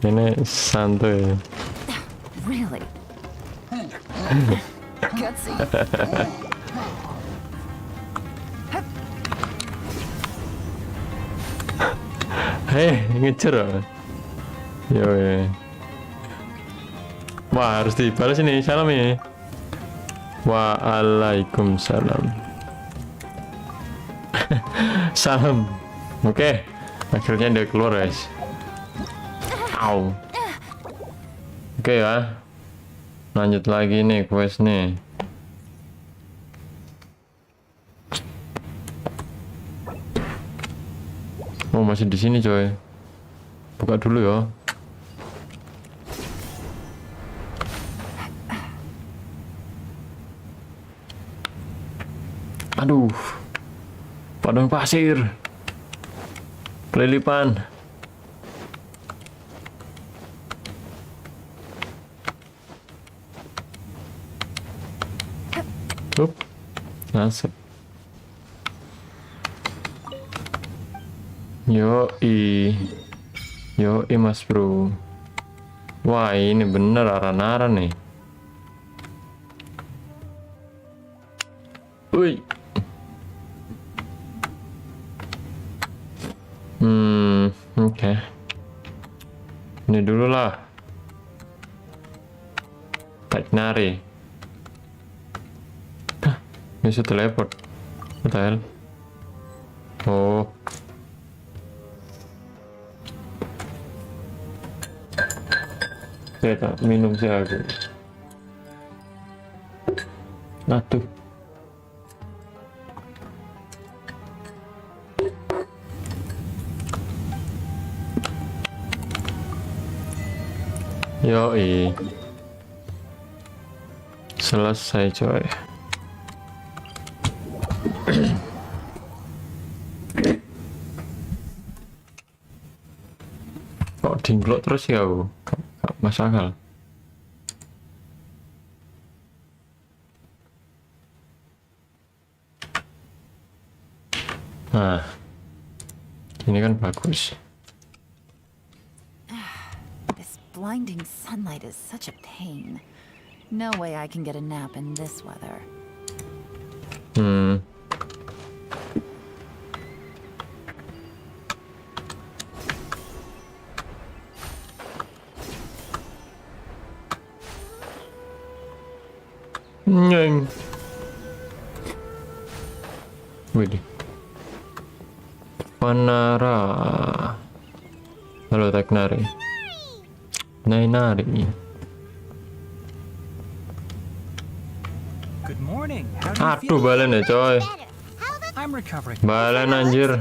Ini santuy. Really? Gutsy. Hei, ngejar. Yo. Wah, harus dibalas ini. Salam ya. Waalaikumsalam. Salam. Oke. Akhirnya dia keluar, guys. Au. Oke ya. Lanjut lagi nih quest nih. Oh, masih di sini coy. Buka dulu ya. Aduh. Padang pasir. Kelilipan. Up. Nasib. Yoi mas bro. Wah ini bener arah-arah nih. Wih. Oke. Ini dulu lah. Tak nari. Bisa teleport. What the hell? Oh. Saya tak minum sih aku. Aduh. Yoi. Selesai coy. Kok dingklok terus ya aku? Gak masuk akal. Nah Ini kan bagus. This blinding sunlight is such a pain. No way I can get a nap in this weather. Nyeng. Widih. Panara. Halo Teknari. Nainari. Good morning. How do you Aduh, feel? balen ya coy. Better. How about I'm recovering. Balen anjir.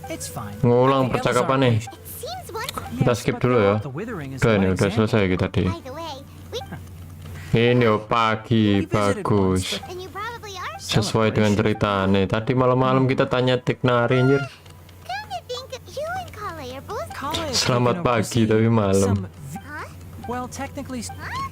It's fine. Ngulang The hills percakapan are nih. patient. it seems once. Kita Yes, skip but dulu ya. the withering is Udah ini one udah example. selesai kita tadi. By the way, we Ini oh, pagi We visited bagus. once, and you probably are. Sesuai dengan cerita nih. Tadi malam-malam kita tanya Teknari anjir. Come to think of you and Kale are both. Kale has Selamat taken pagi, oversee tapi malam. some Huh? well, technically, Huh?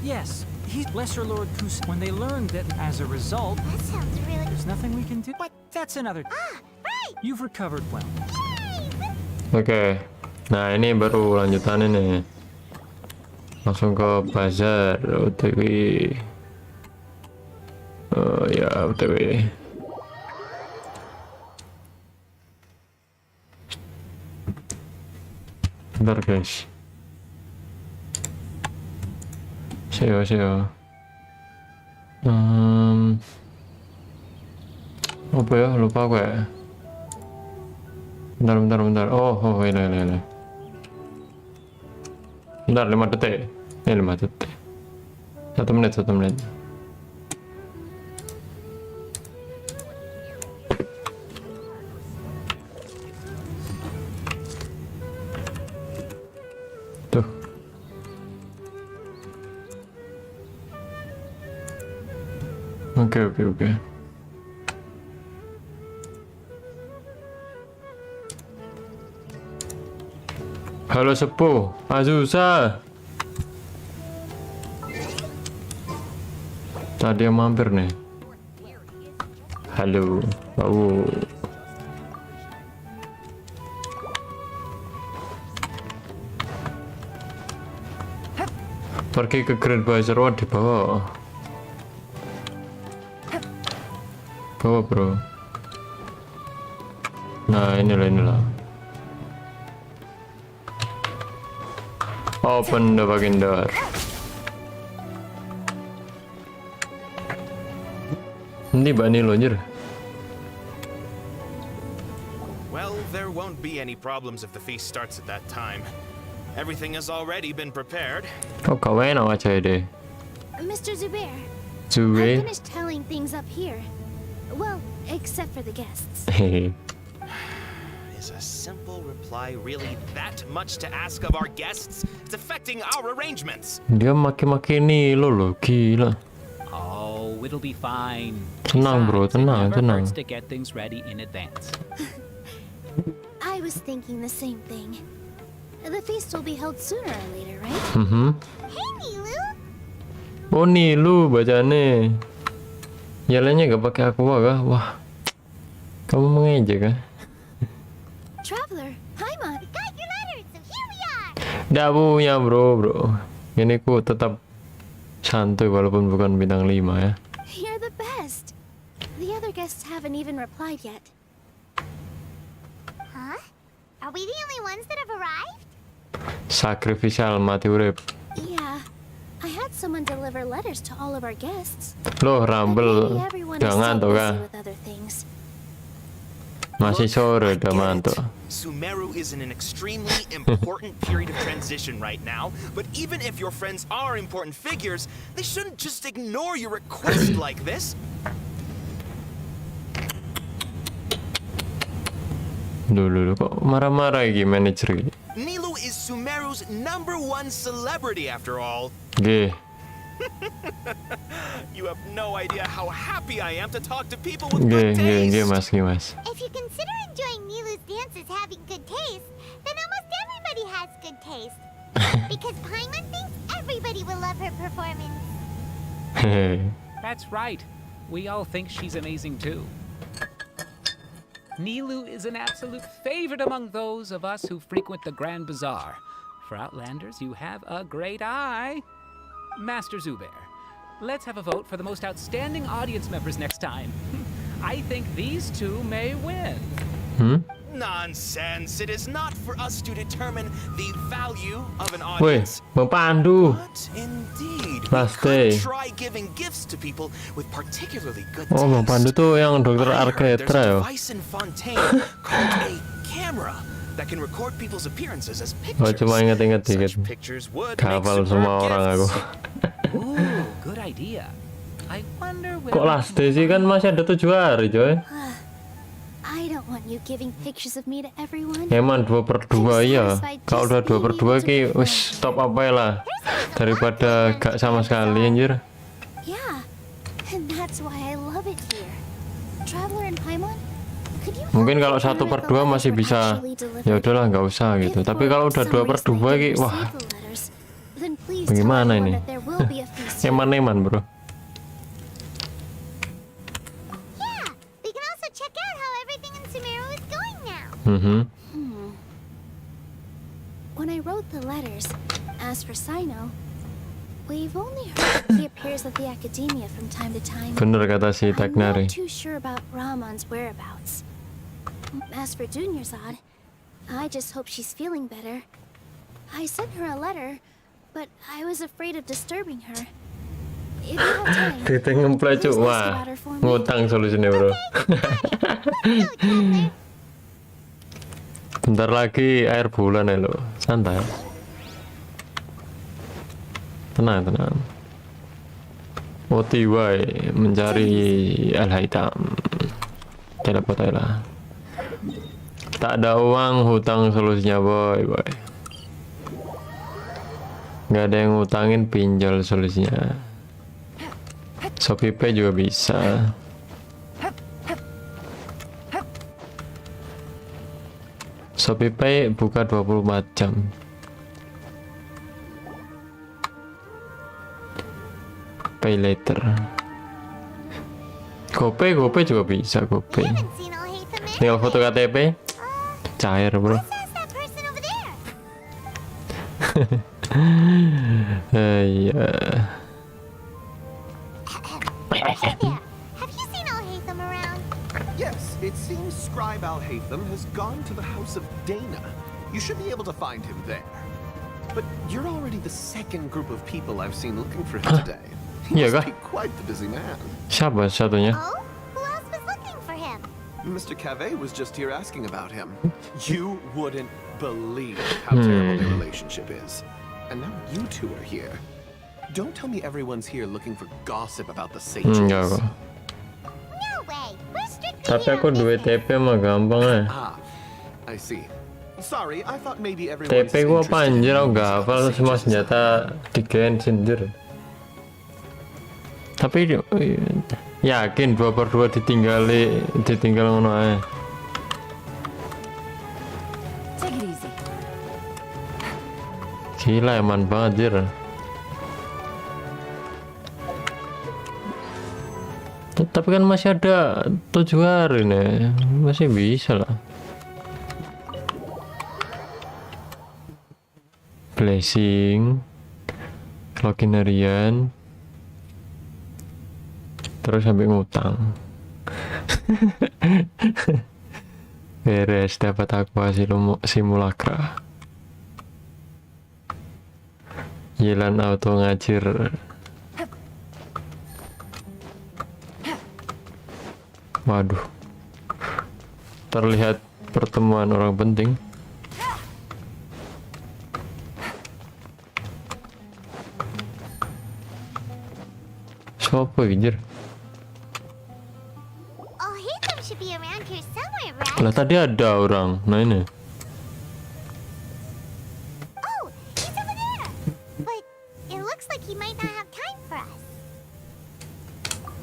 yes. He's Lesser Lord Kus. When they learned that, as a result, That sounds really. there's nothing we can do. But that's another. Ah, right. You've recovered well. Oke. Nah, ini baru lanjutannya nih. Langsung ke bazar OTW. Oh ya, OTW. Bentar guys. Seo. Apa ya? Lupa gue. Bentar. Oh, ini. Bentar, 5 detik. 5 detik. 1 menit. Tuh. Oke. Halo Sepuh, Azusa. Tadi yang mampir nih. Halo. Oh. Pergi ke Grand Bazaar di bawah. Bawah bro. Nah inilah. Open the fucking door. Ini bani lonjer. Well, there won't be any problems if the feast starts at that time. Everything has already been prepared. Oh kawan awak cai deh. Mr. Zubair, I Zuwe. finished tallying things up here. Well, except for the guests. Hehe. Is a simple reply really that much to ask of our guests? It's affecting our arrangements. Dia maki-maki nih lo gila. Oh, it'll be fine. Tenang, bro, Besides, it tenang, never tenang. hurts to get things ready in advance. I was thinking the same thing. The feast will be held sooner or later, right? Hey, Nilu. Oh nih lu bacanya. Jalannya gak pakai aqua kah? Wah. Kamu mengejek kah? Traveler, Paimon. We got your letter, so here we are. Nggak punya bro. Ini ku tetap santuy walaupun bukan bintang 5 ya. You're the best. The other guests haven't even replied yet. Huh? Are we the only ones that have arrived? Sakrifisial mati urip. Yeah, I had someone deliver letters to all of our guests. Loh But Rumble maybe everyone is jangan so tuh busy kah. with other things. Masih sore I udah get mantuk. it. Sumeru is in an extremely important period of transition right now, but even if your friends are important figures, they shouldn't just ignore your request like this. Dulu kok marah-marah iki manajer iki. Nilu is Sumeru's #1 celebrity after all. Nggih. You have no idea how happy I am to talk to people with good Nggih taste. Mas, Mas. If you consider enjoying Nilu's dances having good taste, then almost everybody has good taste. Because Paimon thinks everybody will love her performance. Hehe. That's right. We all think she's amazing too. Nilu is an absolute favorite among those of us who frequent the Grand Bazaar. For Outlanders, you have a great eye. Master Zubair, let's have a vote for the most outstanding audience members next time. I think these two may win. Nonsense. It is not for us to determine the value of an Weh, audience. memandu. But indeed, we Last could day. try giving gifts to people with particularly good Oh, taste. memandu tuh yang dokter I heard there's Arketra a ya. device in Fontaine called a camera that can record people's appearances as Oh, pictures. cuma inget-inget dikit. Such pictures would make Hafal superb semua orang aku. gifts. Ooh, good idea. I wonder where Kok last day sih, kan masih ada 7 hari coy. I don't want you giving pictures of me to everyone. Emang 2/2 ya. Kalau udah 2/2 ki wis stop apa ya lah. Daripada gak sama sekali anjir. Yeah, and that's why I love it here. Traveler in Paimon, could you Mungkin help kalau me 1/2 figure out the masih letters bisa. were actually delivered? Ya udahlah nggak usah gitu. If Tapi for kalau udah some reason I 2/2 ki didn't wah, receive the letters, then please tell bagaimana everyone ini? that there will be a feast here. Eman-eman bro. Yeah, we can also check out how everything in Sumeru is going now. When I wrote the letters, as for Sino, we've only heard that he appears at the academia from time to time. Bener kata si I'm Tagnari. not too sure about Ramon's whereabouts. As for Dunyarzad, I just hope she's feeling better. I sent her a letter, but I was afraid of disturbing her. If you have time, Kita ngemplay cuk. please ask Wah, about her for me. ngutang solusinya bro. Bentar lagi air bulan ya lo. Santai. Tenang, tenang. Otiwai mencari al hitam. Teleport aja lah. Tak ada uang, hutang solusinya boy. Nggak ada yang ngutangin, pinjol solusinya. Shopee Pay juga bisa. Shopee Pay buka 24 jam. Pay later. GoPay juga bisa GoPay. Haven't seen all Hatham in. Tinggal foto KTP, cair bro. Let's ask that person over there. Iya. Hey there. Have you seen all Hatham around? Yes, it seems Scribe Al-Haytham has gone to the house of Dana. You should be able to find him there. But you're already the second group of people I've seen looking for him today. He Iya must kah? be quite the busy man. Siapa satunya? Oh, who else was looking for him? Mr. Cave was just here asking about him. You wouldn't believe how terrible their relationship is. And now you two are here. Don't tell me everyone's here looking for gossip about the sages. Enggak kok. No way. We're strictly Tapi here aku on duwe business. TP mah gampang ya. Ah, I see. Sorry, I thought maybe everyone TP gua apa anjir, aku gak hafal semua senjata di genshin anjir. Tapi yakin 2/2 ditinggal ngono ae. Take it easy. Gila eman banget anjir. Tapi kan masih ada 7 hari nih, masih bisa lah. Blessing, login harian, terus sampai ngutang. Beres, dapat aqua simulacra. Jalan auto ngajir. Waduh, terlihat pertemuan orang penting. Siapa anjir? All Hatham should be around here somewhere, right? Lah tadi ada orang. Nah ini. Oh, he's over there. But it looks like he might not have time for us.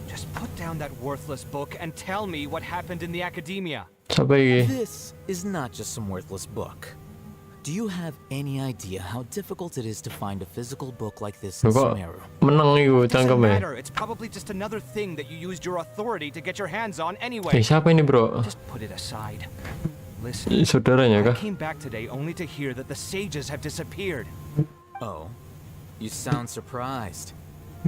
Just put down that worthless book and tell me what happened in the academia. Siapa ini? This is not just some worthless book. Do you have any idea how difficult it is to find a physical book like this Kok in Sumeru? menang iku Doesn't cangkeme. matter. It's probably just another thing that you used your authority to get your hands on anyway. Siapa ini, Bro? Just put it aside. Listen, Saudaranya I kah? came back today only to hear that the sages have disappeared. Oh, you sound surprised.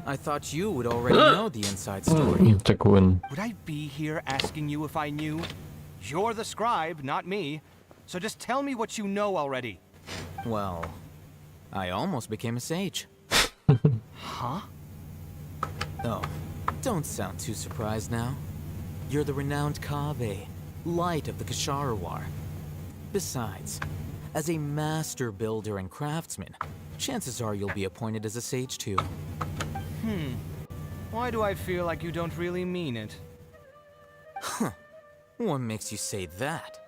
I thought you would already know the inside story. Cekuan. Would I be here asking you if I knew? You're the scribe, not me. So just tell me what you know already. Well, I almost became a sage. Huh? Oh, don't sound too surprised now. You're the renowned Kaveh, light of the Ksharawar. Besides, as a master builder and craftsman, chances are you'll be appointed as a sage too. Why do I feel like you don't really mean it? What makes you say that?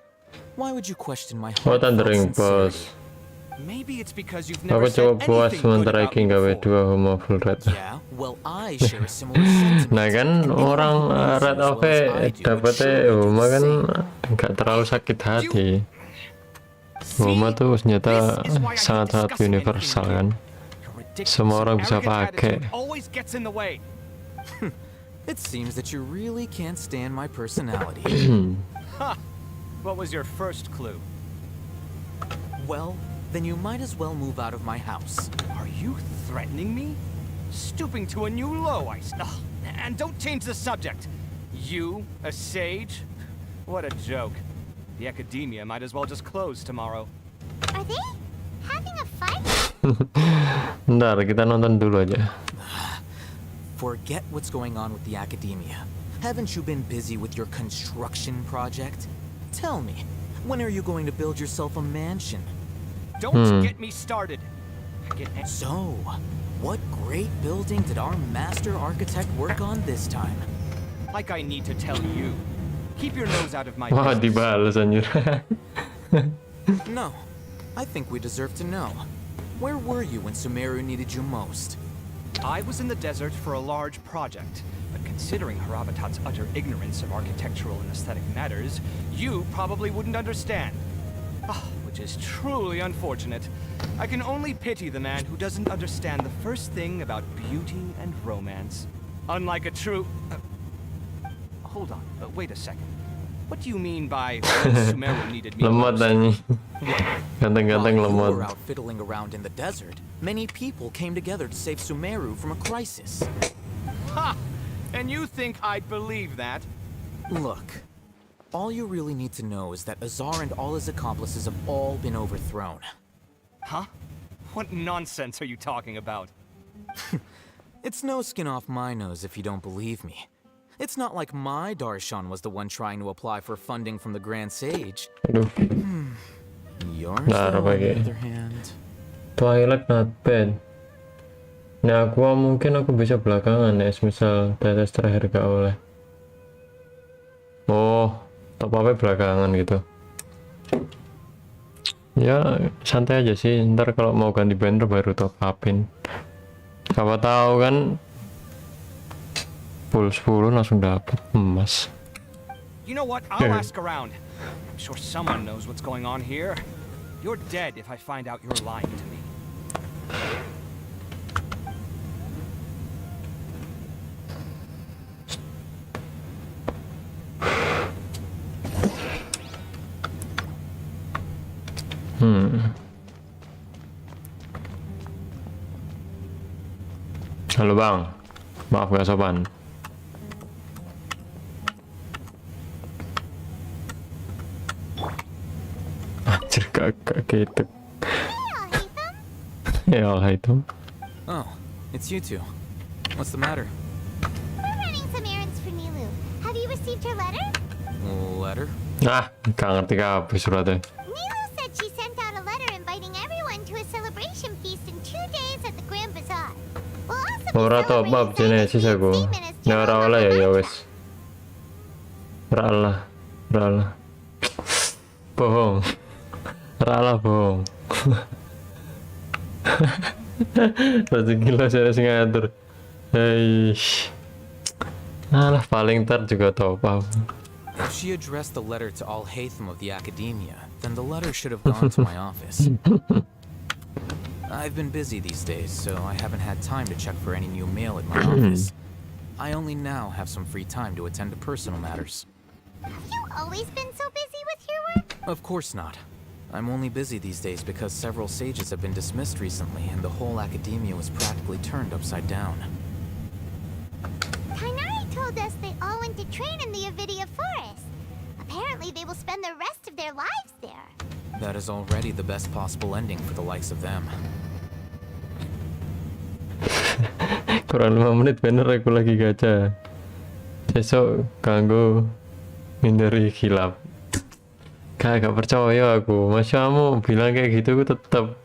Why would you question my Oh, heartfelt tandering bos. sincerity? Maybe it's because you've Aku never coba said puas anything good sementara about iki me gawe before. dua homo full red. Yeah, well, I share a similar sentiment. Nah kan and anyone orang who knows red you as oke well as I do would dapetnya surely do Homa the kan same. nggak terlalu sakit hati. Homa tuh ternyata sangat-sangat universal kan. Your ridiculous Semua orang and bisa arrogant pakai. attitude always gets in the way. It seems that you really can't stand my personality. What was your first clue? Well, then you might as well move out of my house. Are you threatening me? Stooping to a new low, and don't change the subject. You, a sage? What a joke. The academia might as well just close tomorrow. Are they having a fight? Bentar, kita nonton dulu aja. Forget what's going on with the academia. Haven't you been busy with your construction project? Tell me, when are you going to build yourself a mansion? Don't get me started. So, what great building did our master architect work on this time? Like I need to tell you. Keep your nose out of my Wah, business. dibales anjir. No, I think we deserve to know. Where were you when Sumeru needed you most? I was in the desert for a large project, but considering Harabatat's utter ignorance of architectural and aesthetic matters, you probably wouldn't understand. Which is truly unfortunate. I can only pity the man who doesn't understand the first thing about beauty and romance. Unlike a true... hold on, wait a second. What do you mean by when Sumeru needed me Lemot most? anjing. Ganteng-ganteng While you lemot. were out fiddling around in the desert, many people came together to save Sumeru from a crisis. Ha! And you think I'd believe that? Look, all you really need to know is that Azar and all his accomplices have all been overthrown. Huh? What nonsense are you talking about? It's no skin off my nose if you don't believe me. It's not like my Darshan was the one trying to apply for funding from the Grand Sage. Aduh, Yours, Nah, though, apa on the kayak? other hand... Twilight not bad. Nah, mungkin aku bisa belakangan ya, misal tetes terakhir gak oleh. Oh, top up belakangan gitu. Ya, santai aja sih. Ntar kalau mau ganti banner baru top upin. Siapa tahu kan full 10 langsung dapet emas. You know what? I'll ask around. I'm sure someone knows what's going on here. You're dead if I find out you're lying to me. Halo bang, maaf gak sopan. Anjir kakak gitu. Ya Allah itu. Oh, it's you two. What's the matter? We're running some errands for Nilu. Have you received her letter? Letter? Ah, gak ngerti apa suratnya. Nilu said she sent out a letter inviting everyone to a celebration feast in 2 days at the Grand Bazaar. We'll also be Ora top up celebrating Genesis Simon's aku. statement as Nek ora oleh ya wis. Ralah, ralah. Bohong. Ralah bohong. Rezeki lo saya sing ngatur. Hei. If she addressed the letter to all Hatham of the Academia, then the letter should have gone to my office. I've been busy these days, so I haven't had time to check for any new mail at my office. I only now have some free time to attend to personal matters. Have you always been so busy with your work? Of course not. I'm only busy these days because several sages have been dismissed recently, and the whole academia was practically turned upside down. Kainari told us they all went to train in the Avidia forest. Apparently they will spend the rest of their lives there. That is already the best possible ending for the likes of them. Kurang 5 menit bener aku lagi gacha. Besok kanggo hindari khilaf. Kagak percaya aku. Masa kamu bilang kayak gitu, aku tetap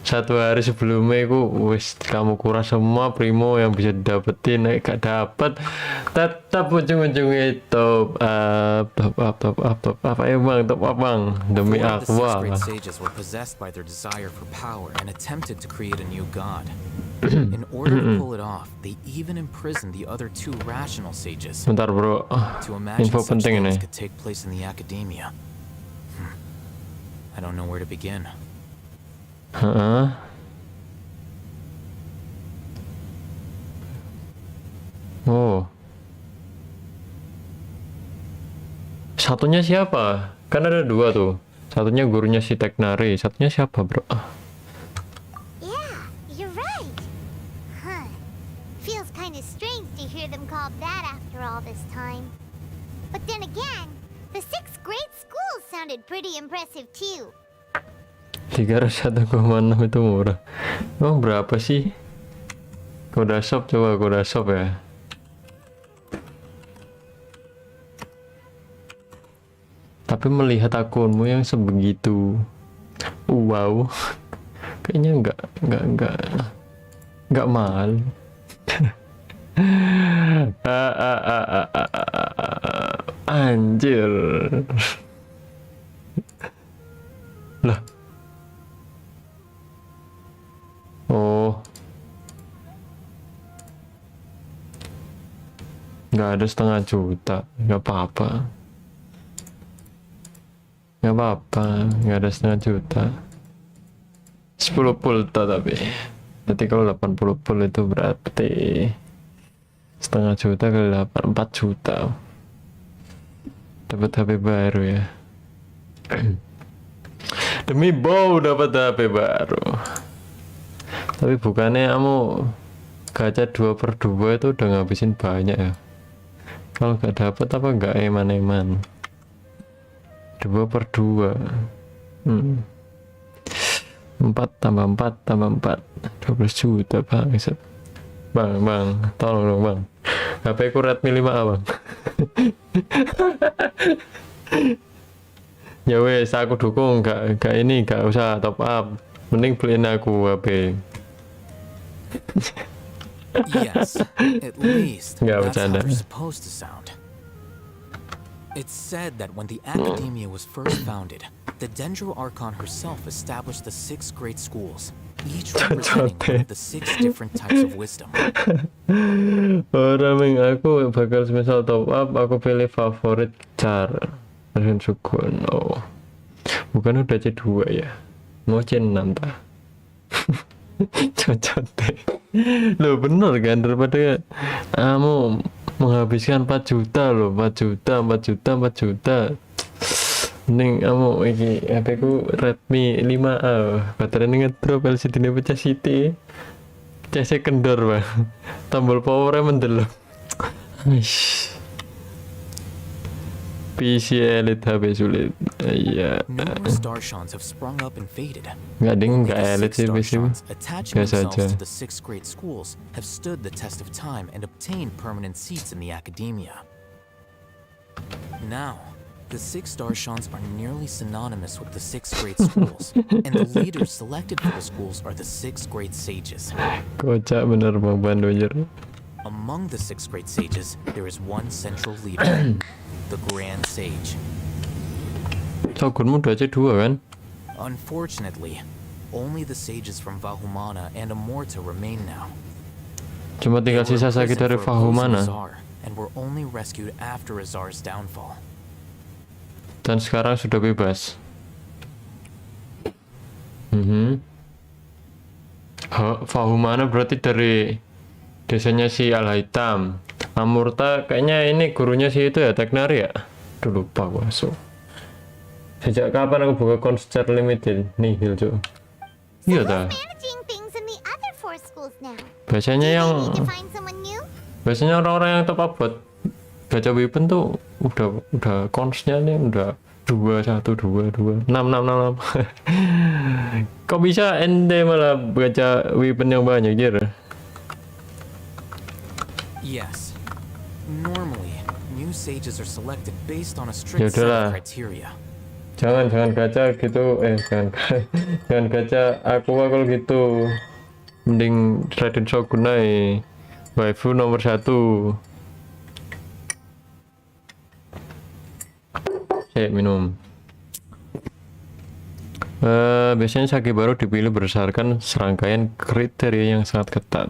1 hari sebelumnya aku wis kamu kuras semua primo yang bisa didapetin. Gak dapet, tetap ujung-ujungnya top up apa ya bang, top up bang, demi The aku. six great sages were possessed by their desire for power and attempted to create a new god. In order to pull it off, they even imprisoned the other 2 rational sages. Bentar bro, To imagine info such penting things ini. could take place in the academia. I don't know where to begin. Oh, satunya siapa? Kan ada 2 tuh. Satunya gurunya si Teknari, satunya siapa bro? Yeah, you're right. Huh. Feels kind of strange to hear them called that after all this time. But then again, the 6th grade schools sounded pretty impressive too. 301,6 itu murah. Emang berapa sih? Koda shop, coba koda shop ya. Tapi melihat akunmu yang sebegitu, wow, kayaknya nggak mahal. Anjir. Lah. Oh. Nggak ada 1,5 juta. Nggak apa-apa. Nggak apa-apa. Nggak ada 1,5 juta. 10 pulta tapi. Berarti kalau 80 pul itu berarti 1,5 juta kali 8, 4 juta. Dapat HP baru ya. Demi bow dapat HP baru. Tapi bukannya kamu gacha 2/2 itu udah ngabisin banyak ya? Kalau nggak dapat apa nggak eman-eman? 2/2. 4 tambah 4 tambah 4 12 juta bang. Bang, tolong dong bang. HP ku Redmi 5A bang. Ya wes, aku dukung, gak usah top up. Mending beliin aku HP. Yes, at least Nggak that's how bercanda. they're supposed to sound. It's said that when the academia was first founded, the Dendro Archon herself established the 6 great schools, each representing one of the 6 different types of wisdom. Orang aku bakal semisal top up, aku pilih favorit cara dan sukun. Oh, bukan udah C2 ya, mau C6 tak? Cocok deh. Loh bener kan, daripada kamu menghabiskan 4 juta loh, 4 juta. Mending kamu iki HP ku Redmi 5A, baterainya ngedrop, LCD nya pecah siti, pecah kendor bang, tombol powernya mendelok. PC elite HP sulit. Iya. Numerous Darshans have sprung up and faded. Nggak ding, Only nggak the elite 6 sih PC. Darshans attaching Biasa themselves aja. to the 6 great schools have stood the test of time and obtained permanent seats in the academia. Now, the 6 Darshans are nearly synonymous with the 6 great schools, and the leaders selected for the schools are the 6 great sages. Kocak bener bang Bandoyer. Among the 6 great sages, there is one central leader, the Grand Sage. Sogunmu udah C2 kan? Unfortunately, only the sages from Vahumana and Amorta remain now. Cuma They tinggal were sisa sakit imprisoned dari for opposing Fahumana. Azar, and were only rescued after Azar's downfall. dan sekarang sudah bebas. Fahumana berarti dari desanya si Al-Hitam. Amurta kayaknya ini gurunya si itu ya, Teknari ya? Aduh lupa gua. Sejak kapan aku buka konser limited? Nihil cuy. Iya dah. Managing things in the other 4 schools now. Biasanya Do yang they need to find someone new? biasanya orang-orang yang top up buat gacha weapon tuh udah konsnya nih udah 2 1 2 2 6 6 6 6. Kok bisa ente malah gacha weapon yang banyak gitu? Yes. Normally, new sages are selected based on a strict set Yaudahlah. of criteria. Jangan gacha gitu, jangan gacha aku kalau gitu. Mending Raden Shogun aja, waifu nomor 1. Saya minum. Biasanya sake baru dipilih berdasarkan serangkaian kriteria yang sangat ketat.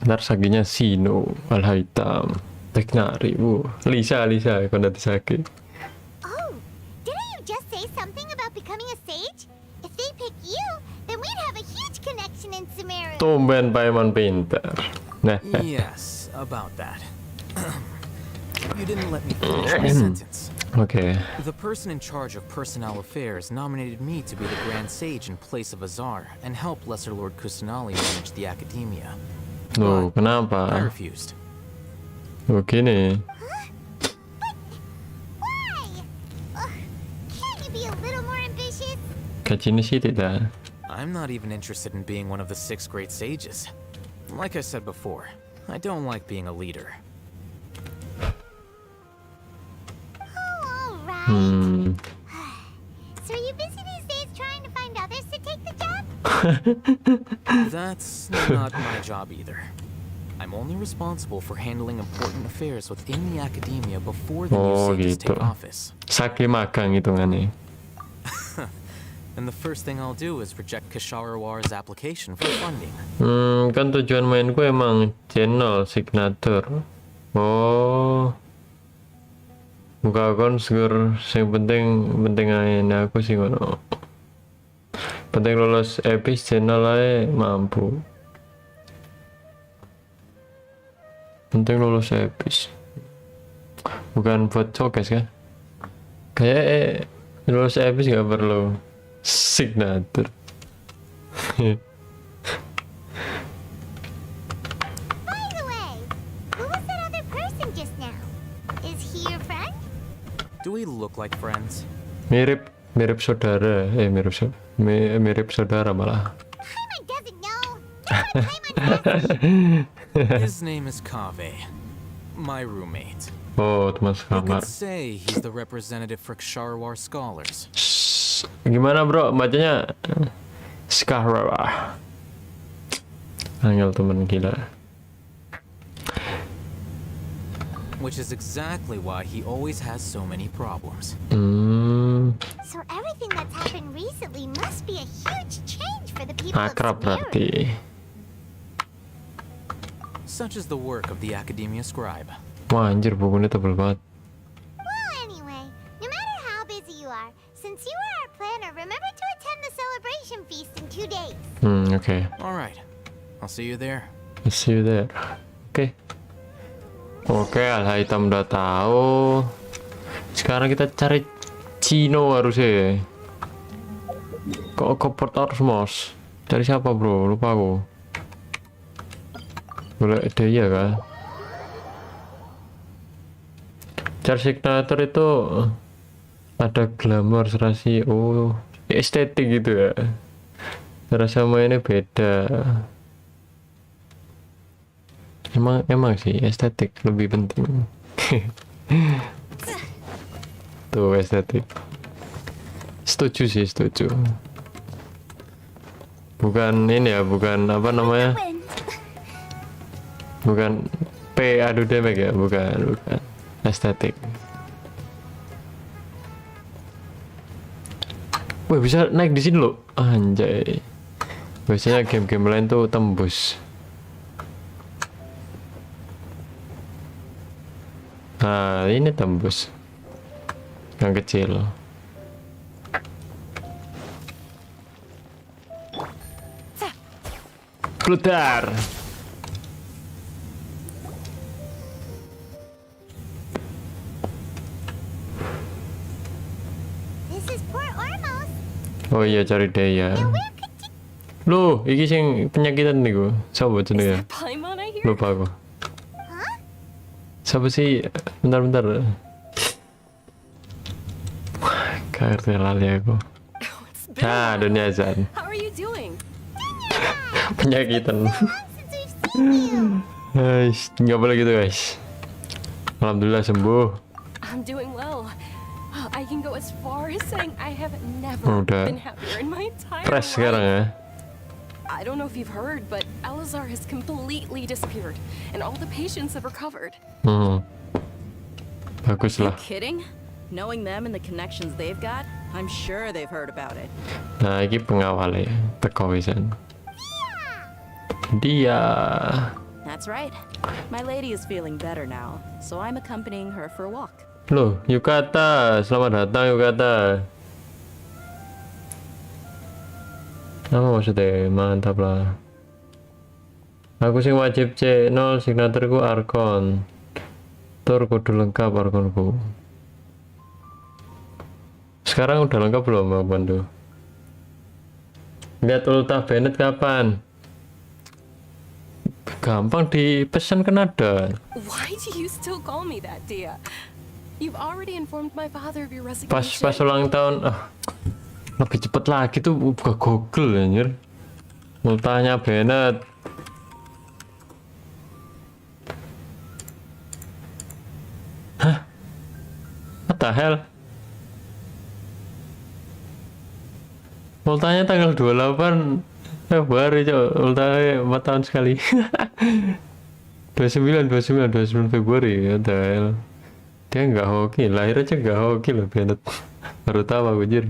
Ntar sakenya Sino, Al-Hitam, Teknari, Lisa kalau nanti sake. Oh, didn't you just say something about becoming a sage? If they pick you, then we'd have a huge connection in Sumeru. Tumben Paimon pintar. Nah, Yes, about that. You didn't let me finish my sentence. oke. The person in charge of personnel affairs nominated me to be the Grand Sage in place of Azar and help Lesser Lord Kusanali manage the academia. Loh, I kenapa? refused. Begini. Why? Ugh, can't you be a little more ambitious? Gajinya sih tidak. I'm not even interested in being one of the 6 great sages. Like I said before, I don't like being a leader. Oh, alright. Hmm. So are you busy these days trying to find others to take the job? That's not my job either. I'm only responsible for handling important affairs within the academia before the new Oh sages gitu. take office. Sake magang hitungannya. And the first thing I'll do is reject Kasharawar's application for funding. Kan tujuan mainku emang channel signature. Oh. Buka akun seger sing penting ae aku sih ngono. Penting lulus epis channel ae mampu. Penting lulus epis. Bukan buat showcase kan? Kayak lulus epis gak perlu signature. By the way, who was that other person just now? Is he your friend? Do we look like friends? Mirip saudara, mirip saudara malah. Paimon doesn't know. That's what Paimon says. His name is Kaveh, my roommate. Oh, teman You sekamar. could say he's the representative for Ksharawar scholars. Gimana bro, bacanya? Skahrawa. Angel temen gila. Which is exactly why he always has so many problems. So everything that's happened recently must be a huge change for the people of Akrab Sumeru. berarti. Such is the work of the Academia Scribe. Wah anjir, bukunya tebel banget. Well, anyway, no matter how busy you are, since you are our planner, remember to attend the celebration feast in 2 days. Oke. Alright, I'll see you there. See you there. Oke. Oke, Al-Hitam udah tahu. Sekarang kita cari Cino harusnya. Kok ke Port Ormos? Cari siapa bro? Lupa aku. Boleh Daya kan? Cari signature itu ada glamour serasi. Oh, estetik gitu ya. Cara sama ini beda. Emang sih estetik lebih penting. Tuh estetik. Setuju sih, setuju. Bukan ini ya, bukan apa namanya? Bukan P adu damage ya, bukan. Estetik. Wah, bisa naik di sini loh. Anjay. Biasanya game-game lain tuh tembus. Nah, ini tembus. yang kecil. Keluar. This is Port Ormos. Oh iya, cari daya. Loh, iki sing penyakitan niku. Sapa jenenge? Paimon I hear? Lupa aku. Siapa sih? Bentar. Ngerti lali aku. Dunia Zan. How are you doing? Penyakitan. Guys, nggak boleh gitu guys. Alhamdulillah sembuh. I'm doing well. I can go as far as saying I have never Udah been happier in my entire fresh life. sekarang ya. I don't know if you've heard, but Elazar has completely disappeared, and all the patients have recovered. Bagus lah. Kidding? Knowing them and the connections they've got, I'm sure they've heard about it. Nah, ini pengawal ya, teko wisan. Dia. That's right. My lady is feeling better now, so I'm accompanying her for a walk. Loh, Yukata, selamat datang Yukata. Apa maksudnya? Mantap lah. Aku sing wajib C0, signaturku Arkon. Tur kudu lengkap Arkonku. Sekarang udah lengkap belum Bang Pandu? Lihat ultah Bennett kapan? Gampang dipesan kan ada. Why do you still call me that, Dia? You've already informed my father of your resignation. Pas ulang tahun, lebih cepet lagi tuh buka Google anjir. Ultahnya Bennett. Hah? What the hell? Ultahnya tanggal 28 Februari, cok. Ultahnya 4 tahun sekali. 29 Februari, what the hell? Dia nggak hoki, lahir aja nggak hoki loh Bennett. Baru tahu aku jir.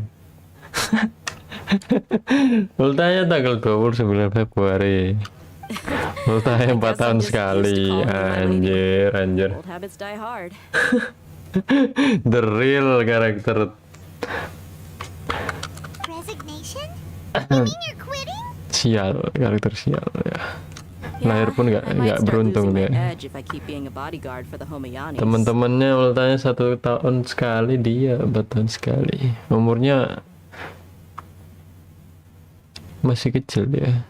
Ultahnya tanggal 29 Februari. Ultahnya 4 tahun sekali. Anjir. Old habits die hard. The real karakter. Resignation? You mean you're quitting? Sial, karakter sial ya. Lahir pun nggak beruntung dia. Teman-temannya ultahnya 1 tahun sekali, dia 4 tahun sekali. Umurnya masih kecil dia.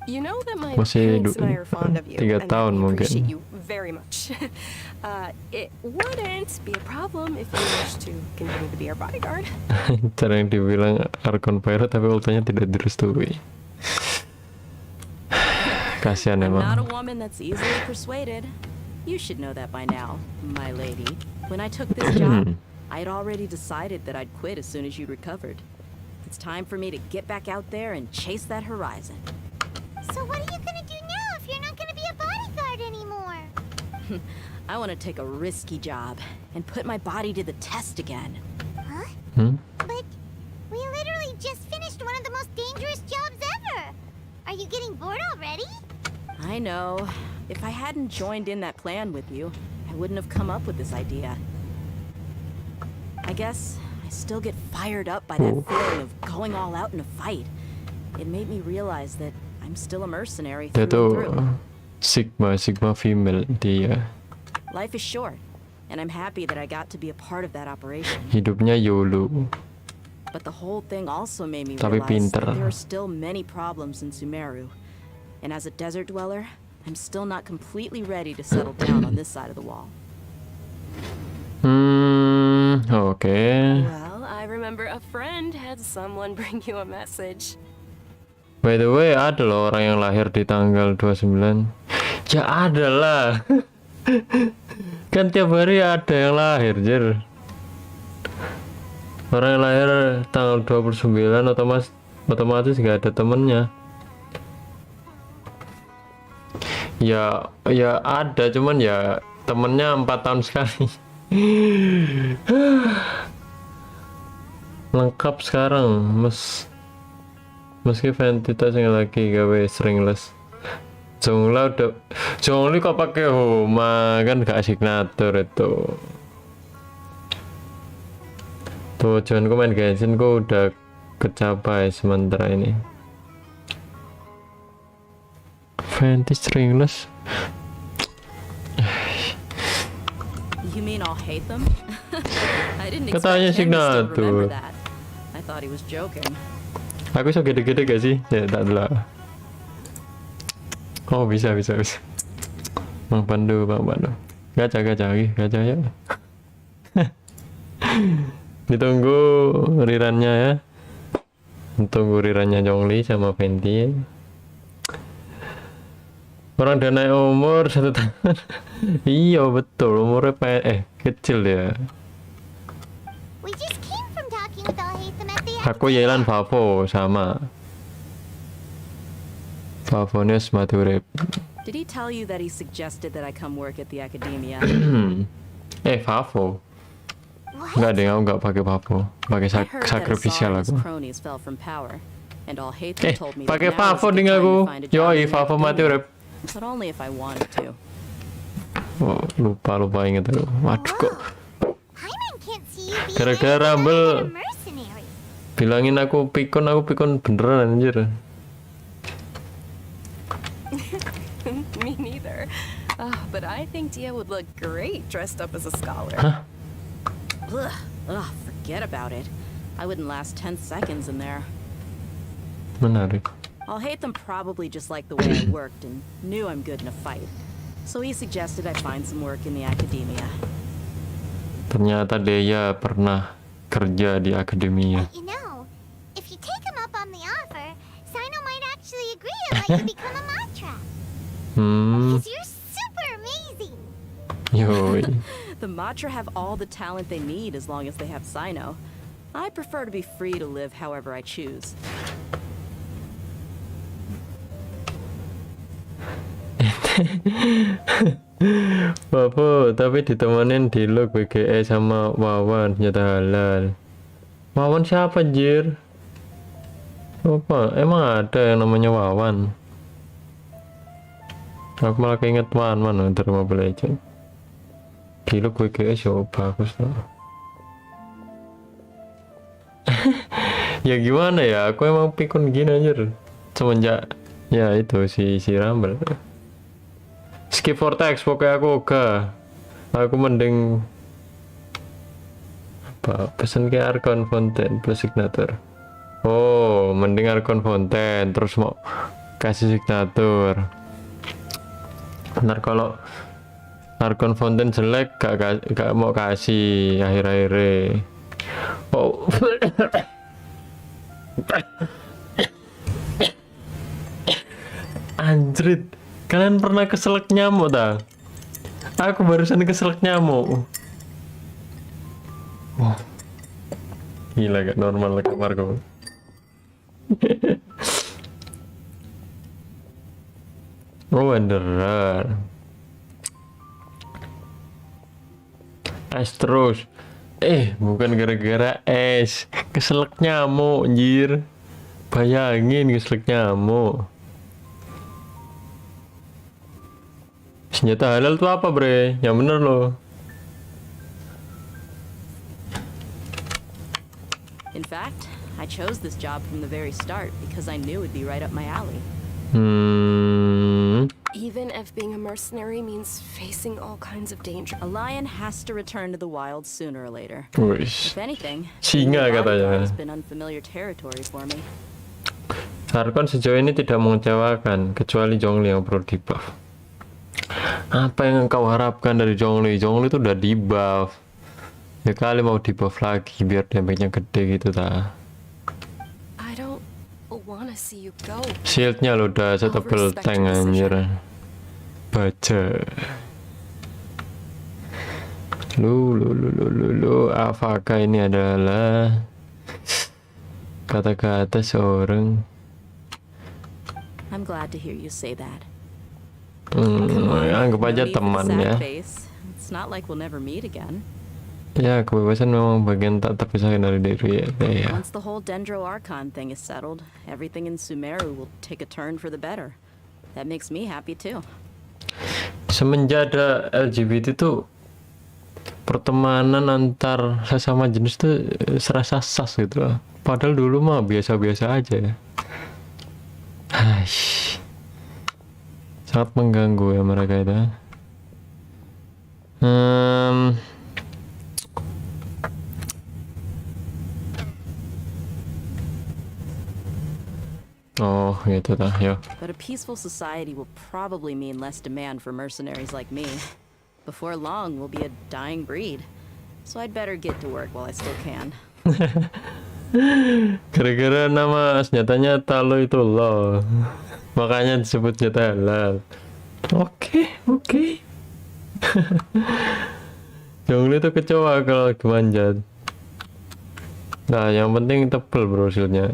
You know that my Masih parents and I are fond of you, 3 and tahun I mungkin. appreciate you very much. It wouldn't be a problem if you wish to continue to be our bodyguard. Cara yang dibilang Arkon Pirate tapi ultahnya tidak direstui. Kasihan I'm emang. not a woman that's easily persuaded. You should know that by now, my lady. When I took this job, I had already decided that I'd quit as soon as you recovered. It's time for me to get back out there and chase that horizon. So what are you gonna do now if you're not gonna be a bodyguard anymore? I want to take a risky job and put my body to the test again. Huh? But we literally just finished one of the most dangerous jobs ever. Are you getting bored already? I know. If I hadn't joined in that plan with you, I wouldn't have come up with this idea. I guess I still get fired up by that feeling of going all out in a fight. It made me realize that I'm still a mercenary Dia through and tuh through. Sigma female dia. Life is short, and I'm happy that I got to be a part of that operation. Hidupnya YOLO. But the whole thing also made me Tapi realize pinter. that there are still many problems in Sumeru. And as a desert dweller, I'm still not completely ready to settle down on this side of the wall. Okay. Well, I remember a friend had someone bring you a message. By the way, ada loh orang yang lahir di tanggal 29. Ya ada lah. Kan tiap hari ada yang lahir, Jir. Orang yang lahir tanggal 29 otomatis gak ada temennya. Ya ada, cuman ya temennya 4 tahun sekali. Lengkap sekarang, meski Ventita sing lagi gawe stringless. Jongli kok pakai Homa, kan gak signatur itu. Tujuanku main genshin ku udah kecapai sementara ini. Fantasy stringless. You mean I'll hate them? I didn't Katanya expect him to still signatur. remember that. I thought he was joking. Aku so gede-gede gak sih? Ya tak lah. Oh bisa. Bang Pandu. Gacha ya. Ditunggu rirannya ya. Tunggu rirannya Zhongli sama Fenty ya. Orang udah naik umur 1 tahun. Iya betul, umurnya kecil ya. We just came from talking with Alhaitham at the Aku Yelan Favo sama. Favonius Maturip. Did he tell you that he suggested that I come work at the academia? Favo. Enggak deh, aku nggak pakai Favo. Pakai I heard that sakrifisial Azar and his aku. cronies fell from power, and Alhaitham told me that Pakai now is Favo a good ding time aku. to find a job Yoi, in the Favo academia. Maturip. But only if I wanted to. Oh, lupa inget aku. Waduh kok. Hyman can't see you being Gara-gara anything Rumble other than a mercenary. bilangin aku pikon beneran anjir. Me neither. But I think Dia would look great dressed up as a scholar. Ugh, forget about it. I wouldn't last 10 seconds in there. Menarik. Alhaitham probably just liked the way I worked and knew I'm good in a fight. So he suggested I find some work in the academia. Ternyata Deya pernah kerja di akademia. You know, if you take him up on the offer, Sino might actually agree and let you become a mantra. Because you're super amazing. Yoi. The Matra have all the talent they need as long as they have Sino. I prefer to be free to live however I choose. Bapak, tapi ditemenin di log BGE sama Wawan, senjata halal. Wawan siapa anjir? Apa? Emang ada yang namanya Wawan? Aku malah keinget Wan dari Mobile Legends. Di log BGE so bagus loh. Ya gimana ya, aku emang pikun gini anjir. Semenjak ya itu si Rumble. Skip vortex pokoknya aku gak. Aku mending apa pesen ke Archon Fountain plus signature. Oh mending Archon Fountain terus mau kasih signature. Benar kalau Archon Fountain jelek gak mau kasih akhir-akhirnya. Oh anjrit. Kalian pernah keselak nyamuk tak? Aku barusan keselak nyamuk. Wah. Gila gak normal kamarku. Oh beneran. Es terus. Bukan gara-gara es. Keselak nyamuk anjir. Bayangin keselak nyamuk. Senjata halal tuh apa bre? Yang bener loh. In fact, I chose this job from the very start because I knew it'd be right up my alley. Even if being a mercenary means facing all kinds of danger. A lion has to return to the wild sooner or later. Wish. If anything, Singa the bodyguard katanya. has been unfamiliar territory for me. Sarkon sejauh ini tidak mengecewakan kecuali Zhongli yang perlu dibuff. Apa yang engkau harapkan dari Zhongli? Zhongli itu udah dibuff. Ya kali mau dibuff lagi biar damage-nya gede gitu ta. I don't wanna see you go. Shieldnya lo udah setebel tank anjir. Baca. Apakah ini adalah kata-kata seorang? I'm glad to hear you say that. Anggap aja No need for the teman sad ya. face. It's not like we'll never meet again. Ya kebebasan memang bagian tak terpisahkan dari diri ya. Once the whole Dendro Archon thing is settled, everything in Sumeru will take a turn for the better. That makes me happy too. Semenjak ada LGBT tuh pertemanan antar sesama jenis tuh serasa sas gitu loh. Padahal dulu mah biasa-biasa aja ya. Aish. Sangat mengganggu ya mereka itu. Oh gitu dah ya. But a peaceful society will probably mean less demand for mercenaries like me. Before long, we'll be a dying breed. So I'd better get to work while I still can. Gara-gara nama senjatanya Talo itu loh. Makanya disebut senjata halal. Oke. Jongli itu kecoa kalau lagi manjat. Nah, yang penting tebel bro hasilnya.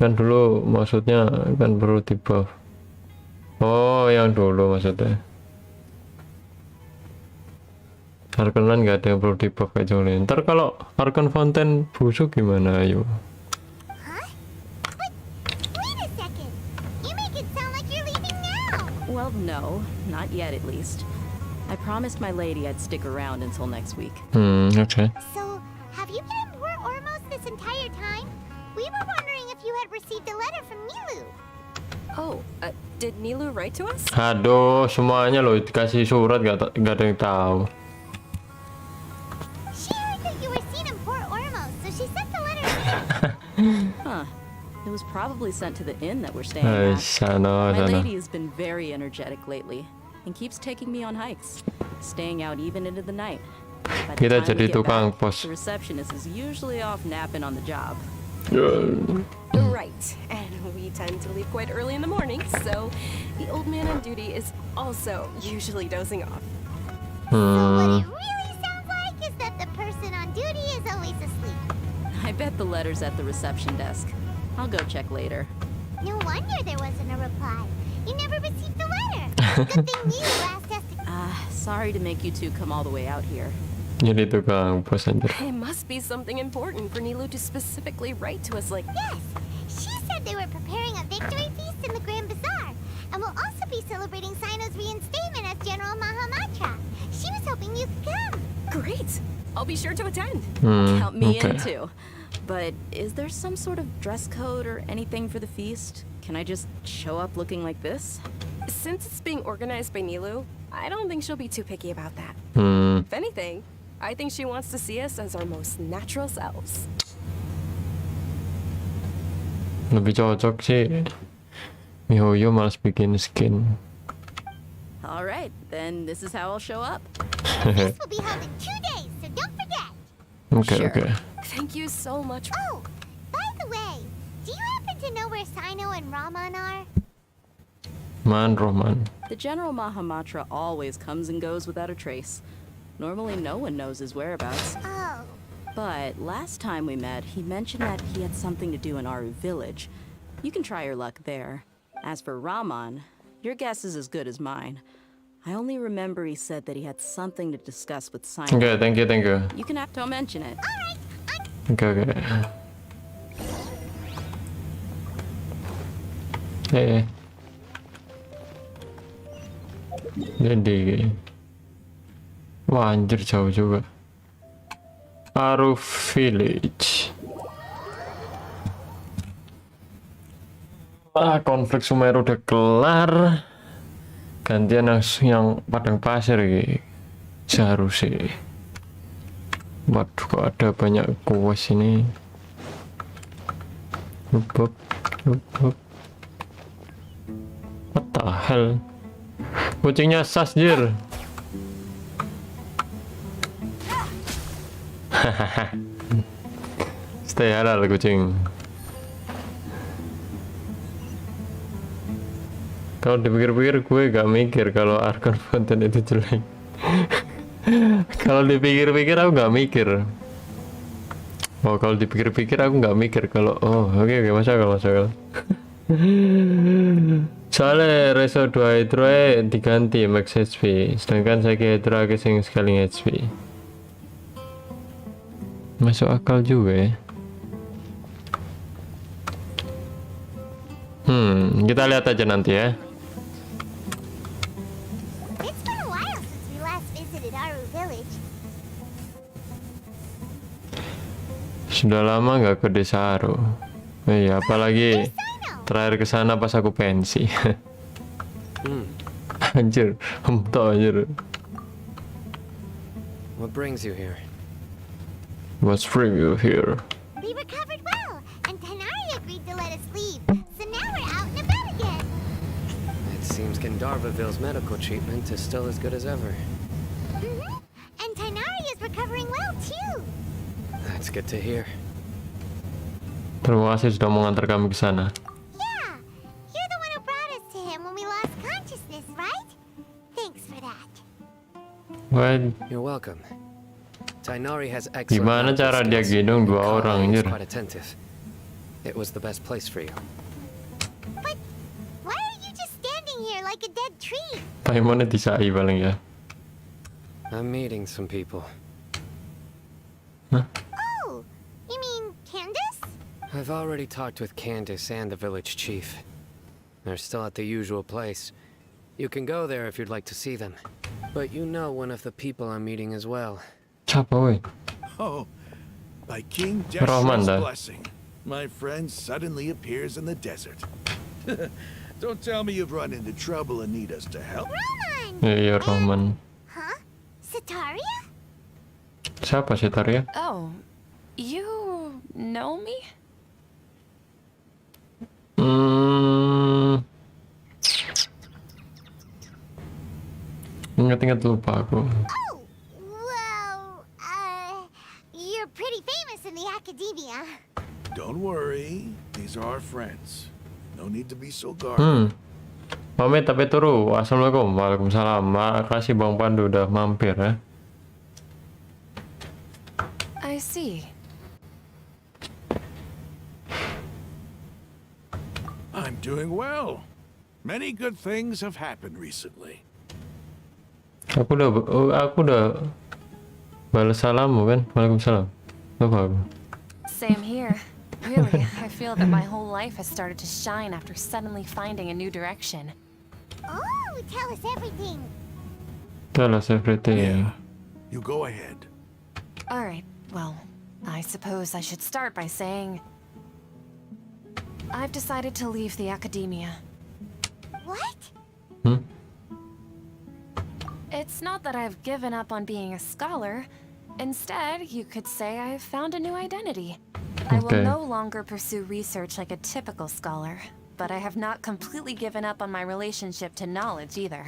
Kan dulu maksudnya kan perlu di buff. Oh, yang dulu maksudnya. Arkanan nggak ada yang perlu di buff kayak Jongli. Ntar kalau Arkan Fountain busuk gimana ayo? Huh? Wait a second. You make it sound like you're leaving now. Well, no, not yet at least. I promised my lady I'd stick around until next week. Okay. So, have you been in Port Ormos this entire time? We were wondering if you had received a letter from Nilu. Oh, did Nilu write to us? Aduh, semuanya loh dikasih surat gak ada yang tahu. She heard that you were seen in Port Ormos, so she sent the letter to Huh. It was probably sent to the inn that we're staying Ay, at. sana. My lady has been very energetic lately and keeps taking me on hikes, staying out even into the night. By the Kita time we jadi get tukang back, pos. the receptionist is usually off napping on the job. Right, and we tend to leave quite early in the morning, so the old man on duty is also usually dozing off. So what it really sounds like is that the person on duty is always asleep. I bet the letter's at the reception desk. I'll go check later. No wonder there wasn't a reply. You never received the letter. Good thing Nilu asked us to... Sorry to make you two come all the way out here. Jadi tukang pos anjir. It must be something important for Nilu to specifically write to us like... Yes, she said they were preparing a victory feast in the Grand Bazaar, and will also be celebrating Sino's reinstatement as General Mahamatra. She was hoping you could come. Great! I'll be sure to attend. Count me okay. in too. But is there some sort of dress code or anything for the feast? Can I just show up looking like this? Since it's being organized by Nilu, I don't think she'll be too picky about that. If anything, I think she wants to see us as our most natural selves. Lebih cocok sih Mihoyo malas bikin skin. All right, then this is how I'll show up. This will be held in 2 days, so don't forget. Okay. Thank you so much. Oh, by the way, do you happen to know where Sino and Raman are? Roman. The General Mahamatra always comes and goes without a trace. Normally no one knows his whereabouts. Oh. But last time we met, he mentioned that he had something to do in Aru village. You can try your luck there. As for Raman, your guess is as good as mine. I only remember he said that he had something to discuss with Simon. Okay, thank you. You can don't mention it. Okay. Jadi wah anjir jauh juga. Aru Village. Konflik Sumeru udah kelar. Gantian yang padang pasir ini seharusnya. Waduh, kok ada banyak kuas ini. Lubuk. What the hell? Kucingnya sas jir. Stay halal kucing. Kalau dipikir-pikir gue gak mikir kalau Arkan Fountain itu jelek. Kalau dipikir-pikir aku gak mikir. Oh, kalau dipikir-pikir aku gak mikir kalau oke, masuk akal. Soalnya reso 2 hydro diganti max HP, sedangkan saya hydro sing sekali HP. Masuk akal juga ya. Kita lihat aja nanti ya. It's been a while since we last Sudah lama nggak ke desa Aro. Oh iya, apalagi terakhir ke sana pas aku pensi. Anjir, hempto anjir. What brings you here? What's bring you here? We recovered well, and Tanari agreed to let us leave. So now we're out and about again. It seems Gandharvaville's medical treatment is still as good as ever. And Tanari is recovering well too. That's good to hear. Terima kasih sudah mengantar kami ke sana. Yeah, you're the one who brought us to him when we lost consciousness, right? Thanks for that. What? You're welcome. Tainari has excellent Gimana cara dia skills. gendong dua Kava orang is anjir? quite attentive. It was the best place for you. But why are you just standing here like a dead tree? Paimon disai paling ya. I'm meeting some people. Oh, you mean Candace? I've already talked with Candace and the village chief. They're still at the usual place. You can go there if you'd like to see them. But you know one of the people I'm meeting as well. Siapa weh? Oh, by King Rahman Deshra's dah. blessing, my friend suddenly appears in the desert. Don't tell me you've run into trouble and need us to help. Roman! Iya, Rahman. Huh? Sataria? Siapa sih Taria? Oh, you know me? Ingat-ingat lupa aku. Oh, well, you're pretty famous in the academia. Don't worry, these are our friends. No need to be so guarded. Pamit tapi turu. Assalamualaikum. Waalaikumsalam. Makasih Bang Pandu udah mampir ya. I see. I'm doing well. Many good things have happened recently. Aku udah balas salam kan? Waalaikumsalam. Apa aku? Same here. Really, I feel that my whole life has started to shine after suddenly finding a new direction. Oh, tell us everything. Tell us everything. Yeah, you go ahead. All right, well, I suppose I should start by saying I've decided to leave the academia. What? It's not that I've given up on being a scholar. Instead, you could say I've found a new identity. I will no longer pursue research like a typical scholar, but I have not completely given up on my relationship to knowledge either.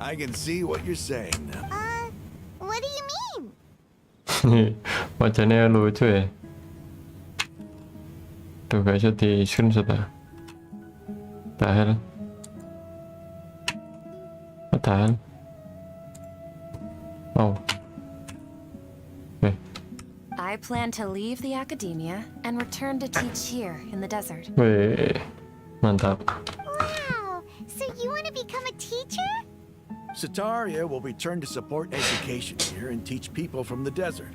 I can see what you're saying now. What do you mean? Wajahnya lucu ya. Tuh guys, di screenshot ya. Tahan. Tahan. Oh. Okay. I plan to leave the academia and return to teach here in the desert. Wih, mantap. Wow, so you want to become a teacher? Sataria will return to support education here and teach people from the desert.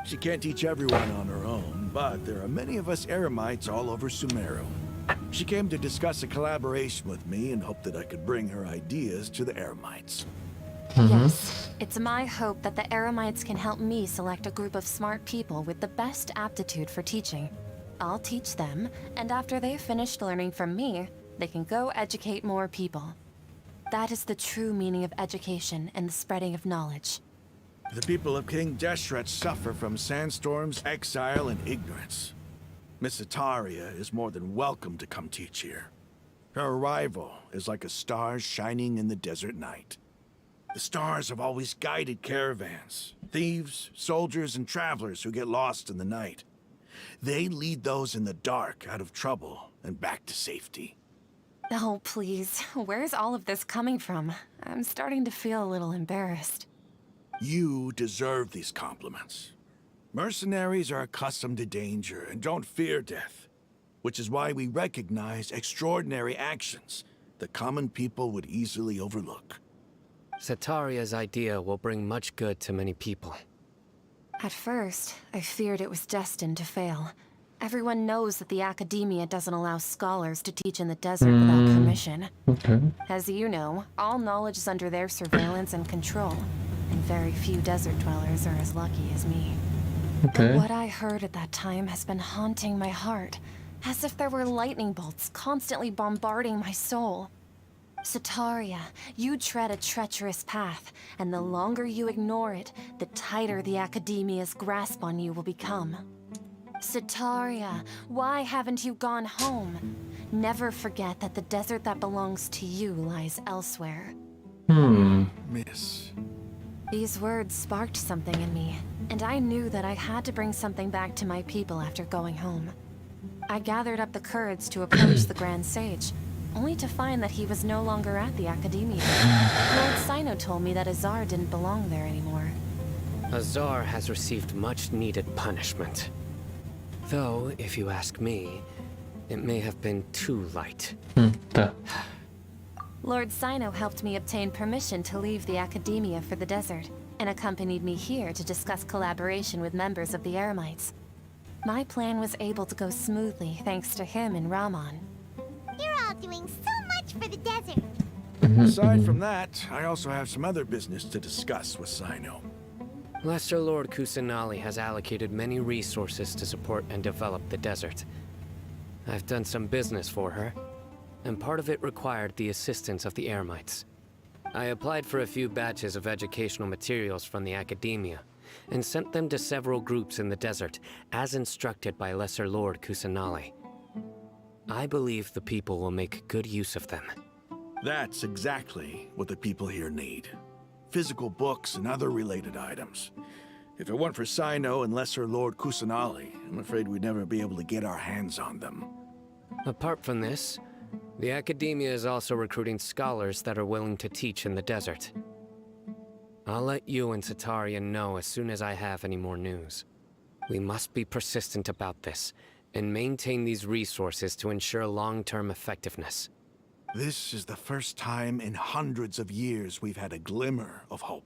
She can't teach everyone on her own, but there are many of us Eremites all over Sumeru. She came to discuss a collaboration with me and hoped that I could bring her ideas to the Eremites. Yes, it's my hope that the Eremites can help me select a group of smart people with the best aptitude for teaching. I'll teach them, and after they've finished learning from me, they can go educate more people. That is the true meaning of education and the spreading of knowledge. The people of King Deshret suffer from sandstorms, exile, and ignorance. Miss Sataria is more than welcome to come teach here. Her arrival is like a star shining in the desert night. The stars have always guided caravans, thieves, soldiers, and travelers who get lost in the night. They lead those in the dark out of trouble and back to safety. Oh, please. Where's all of this coming from? I'm starting to feel a little embarrassed. You deserve these compliments. Mercenaries are accustomed to danger and don't fear death, which is why we recognize extraordinary actions that common people would easily overlook. Sataria's idea will bring much good to many people. At first, I feared it was destined to fail. Everyone knows that the academia doesn't allow scholars to teach in the desert without permission. Okay. As you know, all knowledge is under their surveillance and control, and very few desert dwellers are as lucky as me. Okay. But what I heard at that time has been haunting my heart, as if there were lightning bolts constantly bombarding my soul. Sataria, you tread a treacherous path, and the longer you ignore it, the tighter the academia's grasp on you will become. Sataria, why haven't you gone home? Never forget that the desert that belongs to you lies elsewhere. Miss. These words sparked something in me, and I knew that I had to bring something back to my people after going home. I gathered up the courage to approach the Grand Sage, only to find that he was no longer at the Academia. Lord Sino told me that Azar didn't belong there anymore. Azar has received much-needed punishment. Though, if you ask me, it may have been too light. Lord Sino helped me obtain permission to leave the Academia for the desert, and accompanied me here to discuss collaboration with members of the Eremites. My plan was able to go smoothly thanks to him and Rahman. You're all doing so much for the desert. Aside from that, I also have some other business to discuss with Sino. Lesser Lord Kusanali has allocated many resources to support and develop the desert. I've done some business for her, and part of it required the assistance of the Eremites. I applied for a few batches of educational materials from the Academia, and sent them to several groups in the desert, as instructed by Lesser Lord Kusanali. I believe the people will make good use of them. That's exactly what the people here need. Physical books and other related items. If it weren't for Sino and Lesser Lord Kusanali, I'm afraid we'd never be able to get our hands on them. Apart from this, the Academia is also recruiting scholars that are willing to teach in the desert. I'll let you and Sataria know as soon as I have any more news. We must be persistent about this, and maintain these resources to ensure long-term effectiveness. This is the first time in hundreds of years we've had a glimmer of hope.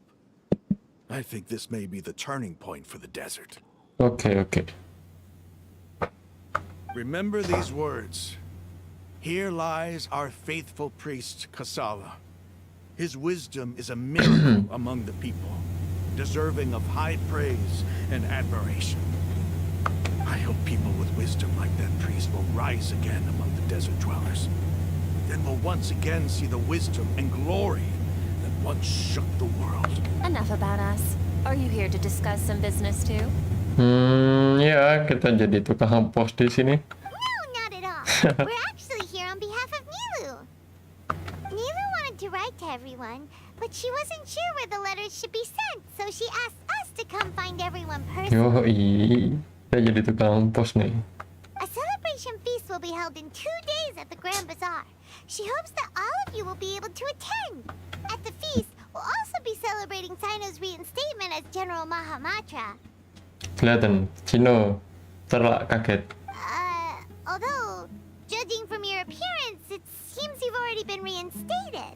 I think this may be the turning point for the desert. Okay. Remember these words. Here lies our faithful priest, Kasala. His wisdom is a miracle among the people, deserving of high praise and admiration. I hope people with wisdom like that priest will rise again among the desert dwellers. Then we'll once again see the wisdom and glory that once shook the world. Enough about us. Are you here to discuss some business too? Ya, kita jadi tukang pos di sini. No, not at all. We're actually here on behalf of Nilu. Nilu wanted to write to everyone, but she wasn't sure where the letters should be sent, so she asked us to come find everyone personally. Kita jadi tukang pos nih. A celebration feast will be held in 2 days at the Grand Bazaar. She hopes that all of you will be able to attend. At the feast, we'll also be celebrating Sino's reinstatement as General Mahamatra. Kelihatan, Cino terlak kaget. Although, judging from your appearance, it seems you've already been reinstated.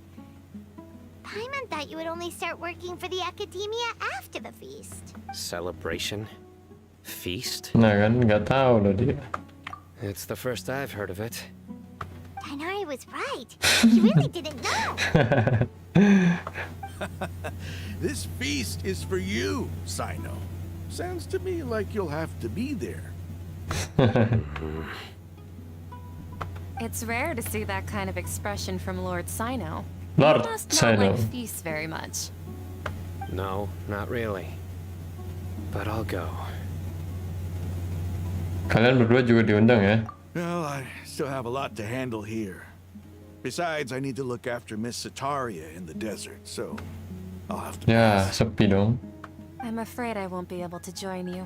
Paimon thought you would only start working for the Academia after the feast. Celebration? Feast? Nah kan, nggak tahu loh dia. It's the first I've heard of it. Tainari was right. He really didn't know. This feast is for you, Sino. Sounds to me like you'll have to be there. It's rare to see that kind of expression from Lord Sino. Lord He must Sino. not like feasts very much. No, not really. But I'll go. Kalian berdua juga diundang ya? Well, I still have a lot to handle here. Besides, I need to look after Miss Sataria in the desert, so I'll have to Ya, pass. sepi dong. I'm afraid I won't be able to join you.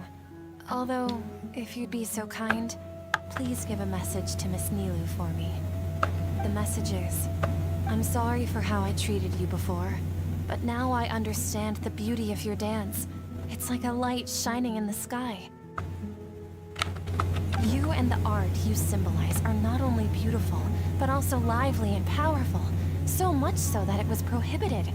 Although, if you'd be so kind, please give a message to Miss Nilu for me. The message is, I'm sorry for how I treated you before, but now I understand the beauty of your dance. It's like a light shining in the sky. You and the art you symbolize are not only beautiful, but also lively and powerful, so much so that it was prohibited.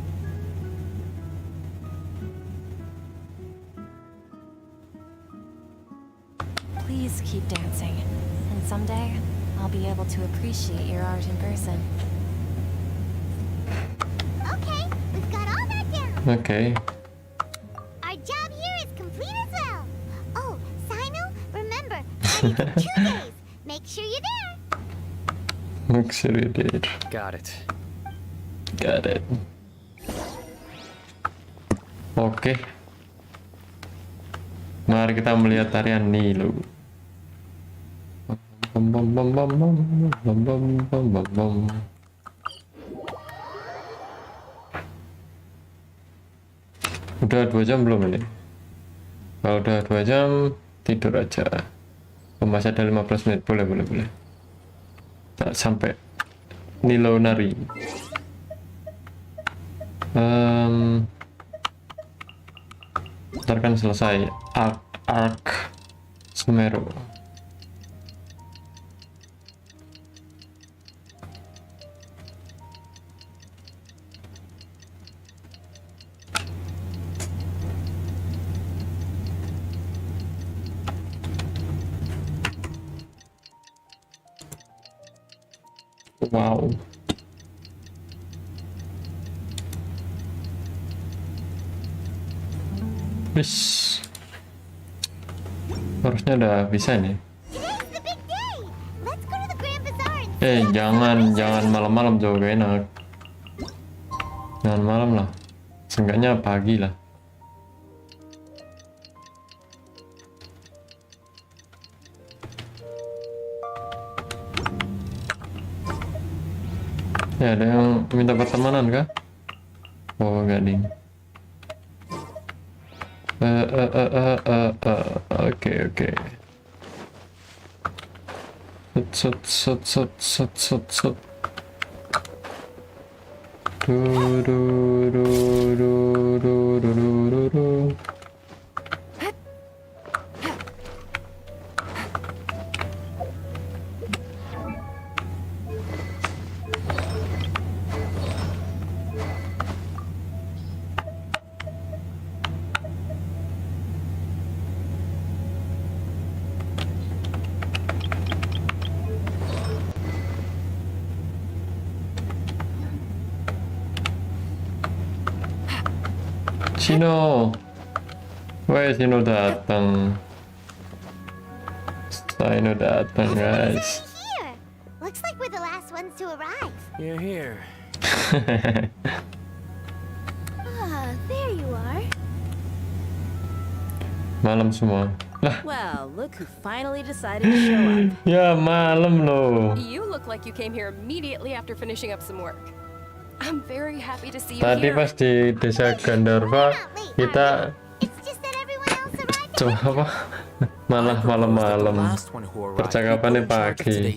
please keep dancing. And someday, I'll be able to appreciate your art in person. Okay, we've got all that down. Okay. Our job here is complete as well. Oh, Sino, remember, party for 2 days. Make sure you're there. Make sure you did. Got it. Got it. Oke. Mari kita melihat tarian Nilu. Bam bam bam bam bam bam bam bam bam bam. Udah 2 jam belum ini? Kalau udah 2 jam tidur aja. Masih ada 15 menit, boleh. Tak sampai Nilo nari. Ntar kan selesai arc Semeru. Wow. Bis. Harusnya udah bisa nih. Jangan malam-malam jauh, gak enak. Jangan malam lah. Seenggaknya pagi lah. Ya, ada yang minta pertemanan kah? Oh, gak ding. Oke. Set. Sino, Sino datang. Sino datang, guys. Here. Looks like we're the last ones to arrive. You're here. There you are. Malam semua. Lah. Well, look who finally decided to show up. Ya, malam loh. You look like you came here immediately after finishing up some work. I'm very happy to see you Tadi here. pas di desa Gandharva kita coba apa? Malah malam-malam. Percakapannya pagi.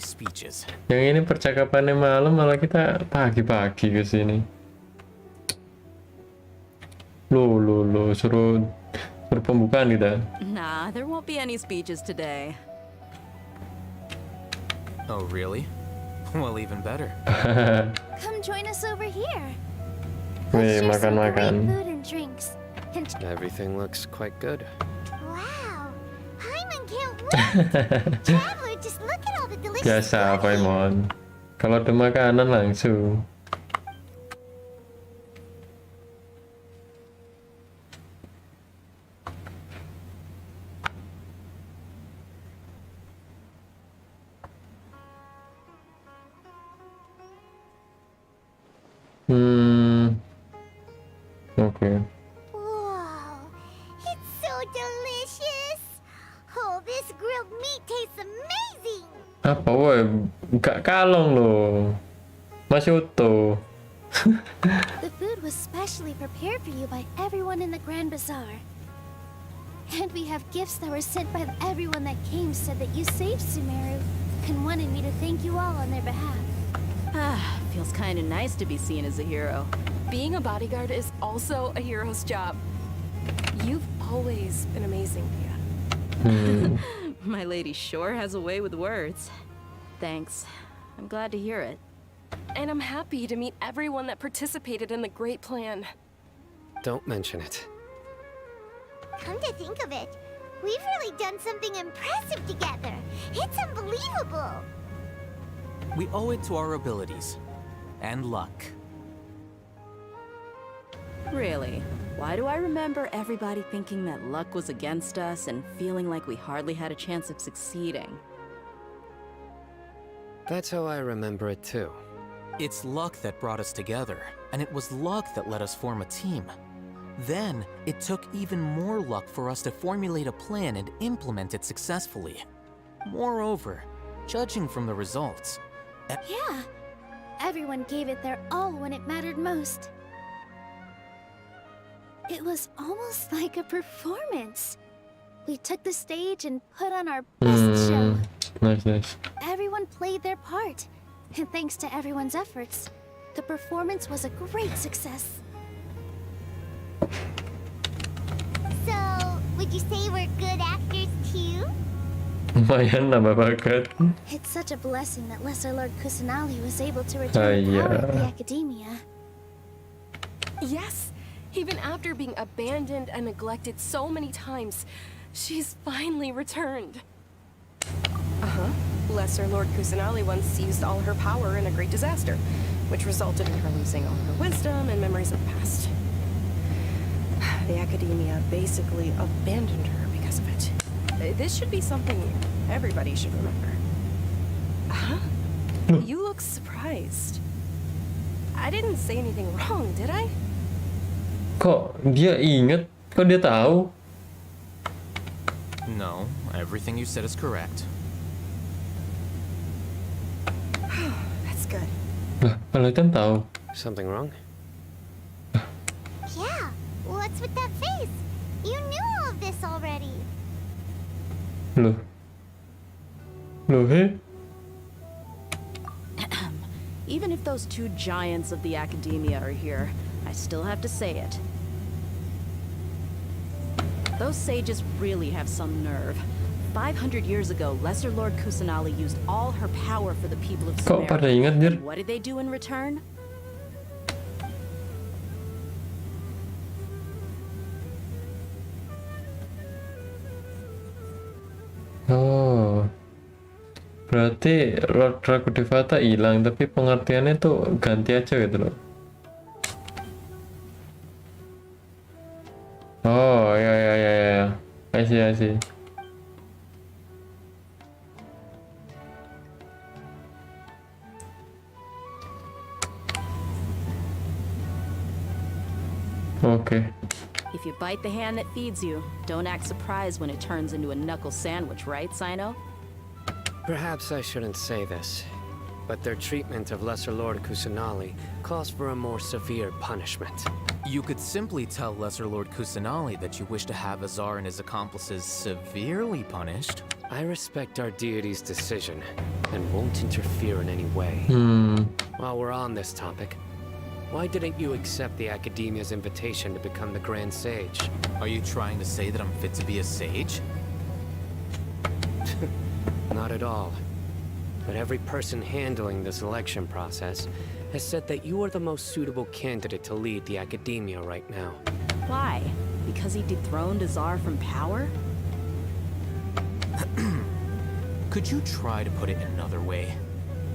Yang ini percakapannya malam, malah kita pagi-pagi ke sini. Loh, suruh pembukaan kita. Nah, there won't be any speeches today. Oh, really? Well, even better. Come join us over here. Wih, makan-makan. Food and drinks. Everything looks quite good. Wow, Paimon can't wait. Traveler, just look at all the delicious Biasa, Paimon. Kalau ada makanan langsung. Okay. Wow, it's so delicious. Oh, this grilled meat tastes amazing. Apa woi? Gak kalong loh. Masih utuh. The food was specially prepared for you by everyone in the Grand Bazaar. And we have gifts that were sent by everyone that came said that you saved Sumeru and wanted me to thank you all on their behalf. Feels kind of nice to be seen as a hero. Being a bodyguard is also a hero's job. You've always been amazing, Mia. My lady sure has a way with words. Thanks. I'm glad to hear it. And I'm happy to meet everyone that participated in the great plan. Don't mention it. Come to think of it, We've really done something impressive together. It's unbelievable. We owe it to our abilities. And luck. Really? Why do I remember everybody thinking that luck was against us and feeling like we hardly had a chance of succeeding? That's how I remember it too. It's luck that brought us together, and it was luck that let us form a team. Then, it took even more luck for us to formulate a plan and implement it successfully. Moreover, judging from the results... Yeah. Everyone gave it their all when it mattered most. It was almost like a performance. We took the stage and put on our best show. Nice. Everyone played their part. And thanks to everyone's efforts, the performance was a great success. So, would you say we're good actors too? Lumayan nambah bakat. It's such a blessing that Lesser Lord Kusanali was able to return the power of the academia. Yes, even after being abandoned and neglected so many times, she's finally returned. Lesser Lord Kusanali once used all her power in a great disaster, which resulted in her losing all her wisdom and memories of the past. The academia basically abandoned her because of it. This should be something everybody should remember. You look surprised. I didn't say anything wrong, did I? Kok dia inget? Kok dia tahu? No, everything you said is correct. That's good. Lah, kalau kan tahu. Something wrong? Yeah, what's with that face? You knew all of this already. Loh, he? Even if those two giants of the academia are here, I still have to say it. Those sages really have some nerve. 500 years ago, Lesser Lord Kusanali used all her power for the people of Kok pada Sumeru. ingat, Dir? And what did they do in return? Oh, berarti Lord Rakudevata hilang, tapi pengertiannya tuh ganti aja gitu loh. Oh, ya. I see. Okay. If you bite the hand that feeds you, don't act surprised when it turns into a knuckle sandwich, right, Sino? Perhaps I shouldn't say this, but their treatment of Lesser Lord Kusanali calls for a more severe punishment. You could simply tell Lesser Lord Kusanali that you wish to have Azar and his accomplices severely punished. I respect our deity's decision and won't interfere in any way. While we're on this topic, why didn't you accept the Academia's invitation to become the Grand Sage? Are you trying to say that I'm fit to be a sage? Not at all. But every person handling the selection process has said that you are the most suitable candidate to lead the Academia right now. Why? Because he dethroned Azar from power? Could you try to put it another way?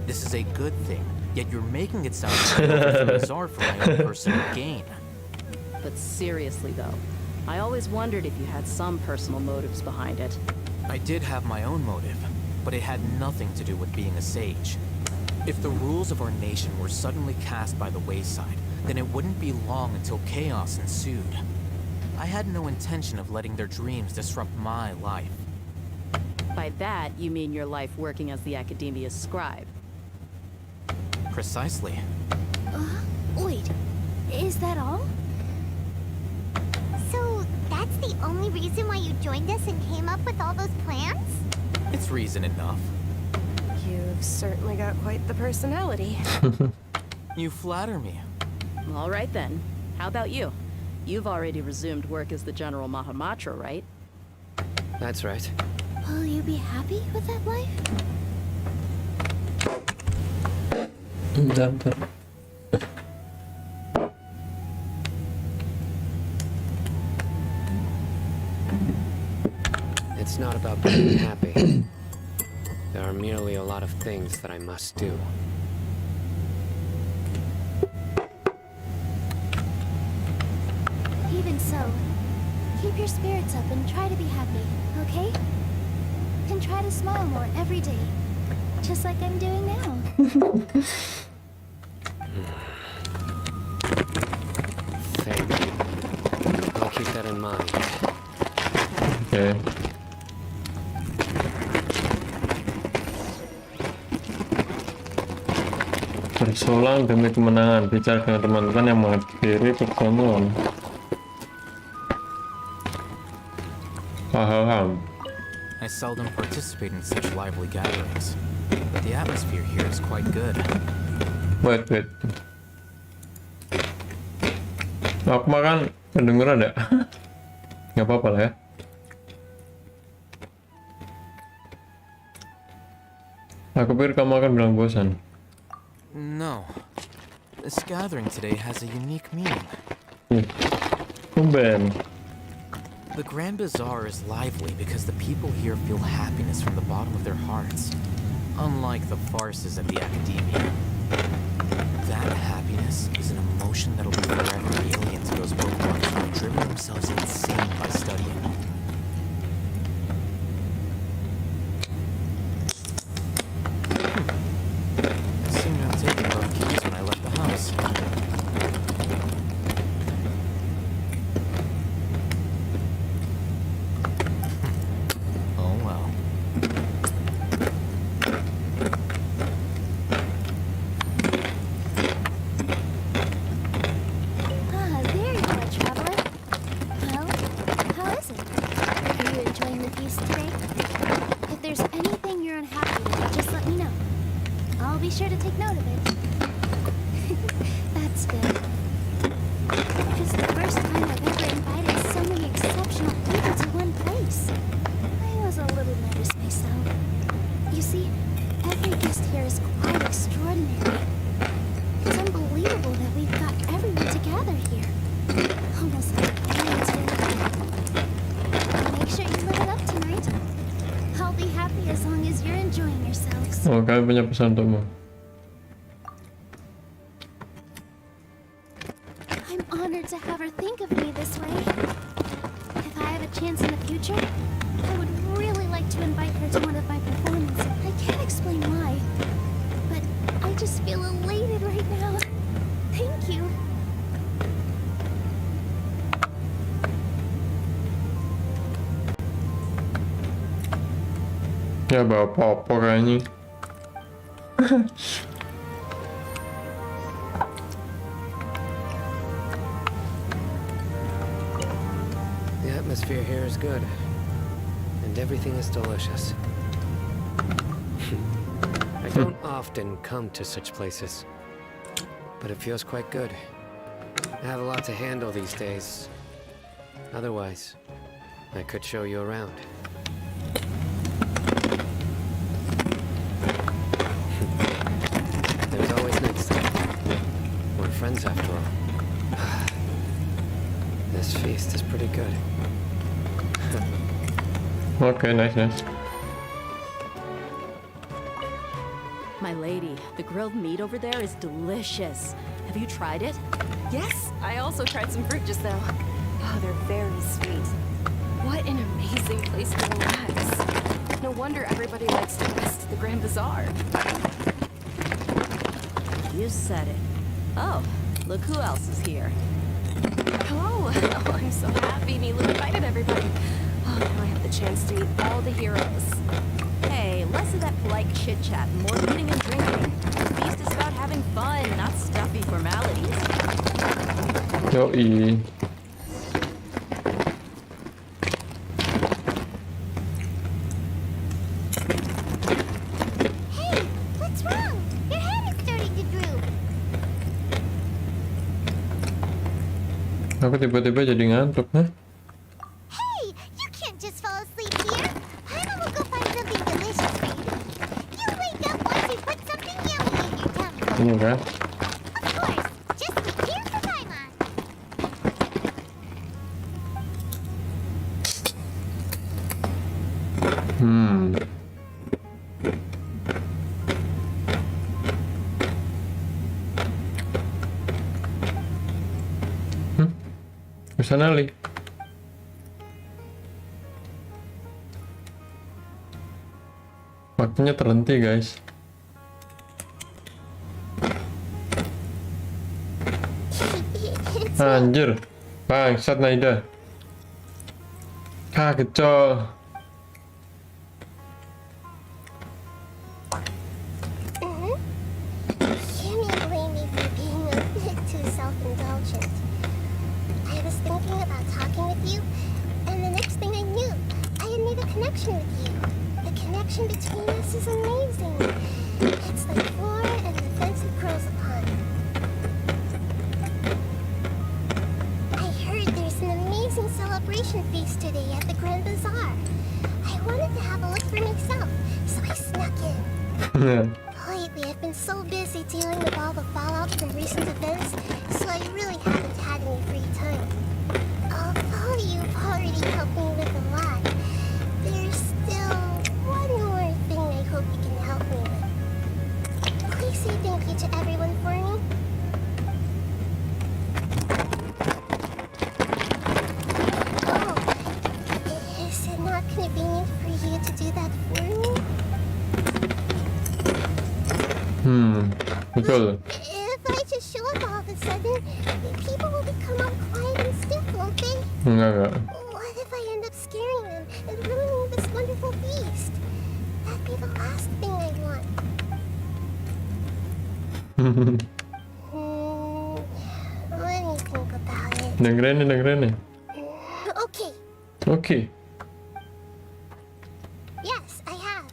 This is a good thing, yet you're making it sound like Azar for my own personal gain. But seriously though, I always wondered if you had some personal motives behind it. I did have my own motive, but it had nothing to do with being a sage. If the rules of our nation were suddenly cast by the wayside, then it wouldn't be long until chaos ensued. I had no intention of letting their dreams disrupt my life. By that, you mean your life working as the Academia's scribe? Precisely. Wait, is that all? So, that's the only reason why you joined us and came up with all those plans? It's reason enough. You've certainly got quite the personality. You flatter me. All right then. How about you? You've already resumed work as the General Mahamatra, right? That's right. Will you be happy with that life? Bentar. It's not about being happy. There are merely a lot of things that I must do. Even so, keep your spirits up and try to be happy, okay? And try to smile more every day, just like I'm doing now. Thank you. I'll keep that in mind. Oke. Bersolang demi kemenangan. Bicara dengan teman-teman yang menghadiri pertemuan. Paham. I seldom participate in such lively gatherings, but the atmosphere here is quite good. Wait. Aku makan kedengeran ya? Nggak apa-apa lah ya. Aku pikir kamu akan bilang bosan. No. This gathering today has a unique meaning. Tumben. The Grand Bazaar is lively because the people here feel happiness from the bottom of their hearts, unlike the farces at the academia. That happiness is an emotion that'll be forever alien to those bookworms who have driven themselves insane by studying. I seem to have taken both keys when I left the house. Oh well. Ah, there you are, traveler. Well, how is it? Are you enjoying the feast today? If there's anything you're unhappy with, just let me know. I'll be sure to take note of it. That's good. It's the first time I've ever invited so many exceptional people to one place. I was a little nervous myself. You see, every guest here is quite extraordinary. It's unbelievable that we've got everyone together here. Almost like aliens really. Make sure you live it up tonight. I'll be happy as long as you're enjoying yourselves. Oh, kami punya pesan untukmu. I'm honored to have her think of me this way. If I have a chance in the future, I would really like to invite her to one of my performances. I can't explain why, but I just feel elated right now. Thank you. Ya bawa apa kayaknya. The atmosphere here is good, and everything is delicious. I don't often come to such places, but it feels quite good. I have a lot to handle these days. Otherwise, I could show you around. There's always next time. We're friends after all. This feast is pretty good. Okay, nice. My lady, the grilled meat over there is delicious. Have you tried it? Yes, I also tried some fruit just now. Oh, they're very sweet. What an amazing place to relax. No wonder everybody likes to visit the Grand Bazaar. You said it. Oh, look who else is here. Hello. Oh, I'm so happy Nilu invited everybody. Oh, now I have the chance to meet all the heroes. Hey, less of that polite chit-chat, more eating and drinking. The feast is about having fun, not stuffy formalities. Yoi. Hey, what's wrong? Your head is starting to droop. Aku tiba-tiba jadi ngantuk, huh? Hey, you can't just fall asleep here. Paimon will go find something delicious for you. You wake up once we put something yummy in your tummy. Ini kan? Of course, just be here for Paimon. Kesana li. Waktunya terhenti guys. Anjir, bangsat Nahida. Kaget cok. You may blame me for being a bit too self-indulgent. I was thinking about talking with you, and the next thing I knew, I had made a connection with you. The connection between us is amazing. It's like flora and the fence it grows upon. I heard there's an amazing celebration feast today at the Grand Bazaar. I wanted to have a look for myself, so I snuck in. Lately, I've been so busy dealing with all the fallout from recent events, so I really haven't had any free time. Although you've already helped me with a lot, there's still one more thing I hope you can help me with. Please say thank you to everyone for me. Oh, is it not convenient for you to do that for me? Betul. If I just show up all of a sudden, people will become all quiet and stiff, won't they? Enggak. What if I end up scaring them and ruining this wonderful feast? That'd be the last thing I want. Let me think about it. Dengerin nih. Okay. Oke. Yes, I have.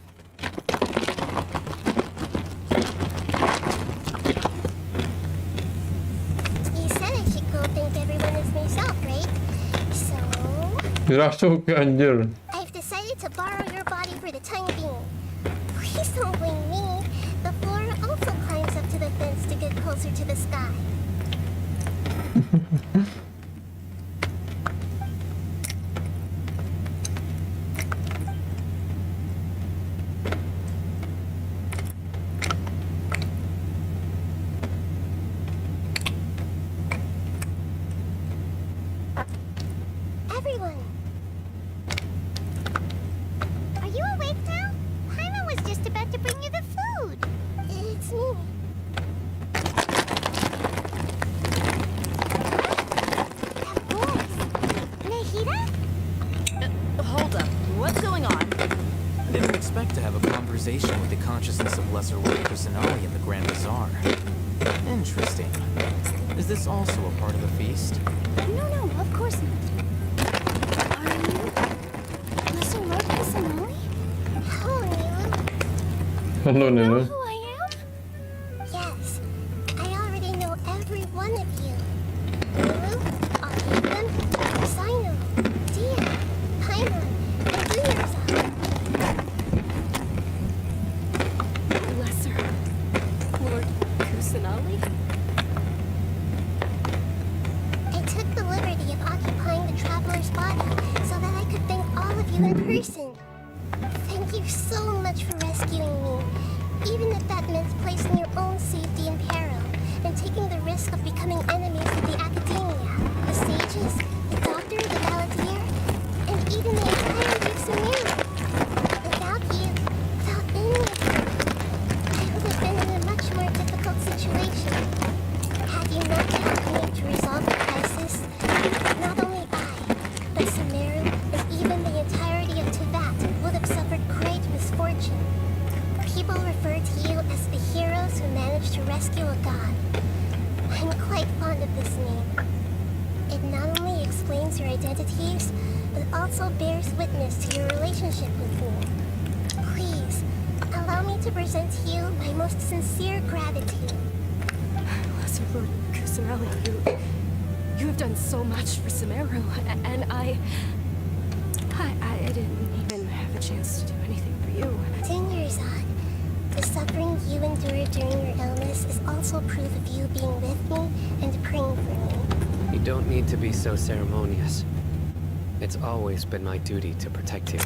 You said I should go thank everyone as myself, right? So, Dirasuk anjir. I've decided to borrow your body for the time being. Please don't blame me. The flora also climbs up to the fence to get closer to the sky. Everyone! Are you awake now? Paimon was just about to bring you the food. It's me. That voice. Nahida? Hold up. What's going on? Didn't expect to have a conversation with the consciousness of Lesser Lord Kusanali in the Grand Bazaar. Interesting. Is this also a part of the feast? No, of course not. Are you Lesser Lord Kusanali? Hello, Nilu. Halo nih lo. Who I am? Yes. I already know every one of you. Nilu, Agni, Sino, Dia, Paimon, and Dunyarzan. Lesser Lord Kusanali? I took the liberty of occupying the traveler's body so that I could thank all of you in person. Thank you so much for rescuing me, even if that meant placing your own safety in peril and taking the risk of becoming enemies of the academia, the sages, the doctor, the balladeer, and even the entirety of Sumeru. Without you, without any of you, I would have been in a much more difficult situation. Had you not helped me to resolve the crisis, not only I, but Sumeru and even the entirety of Teyvat would have suffered great misfortune. People refer to you as the heroes who managed to rescue a god. I'm quite fond of this name. It not only explains your identities, but also bears witness to your relationship with me. Please, allow me to present to you my most sincere gratitude. Lesser Lord Kusanali, you have done so much for Sumeru, and I didn't even have a chance to do anything for you. Dunyarzad, the suffering you endured during your illness is also proof of you being with me and praying for me. You don't need to be so ceremonious. It's always been my duty to protect you.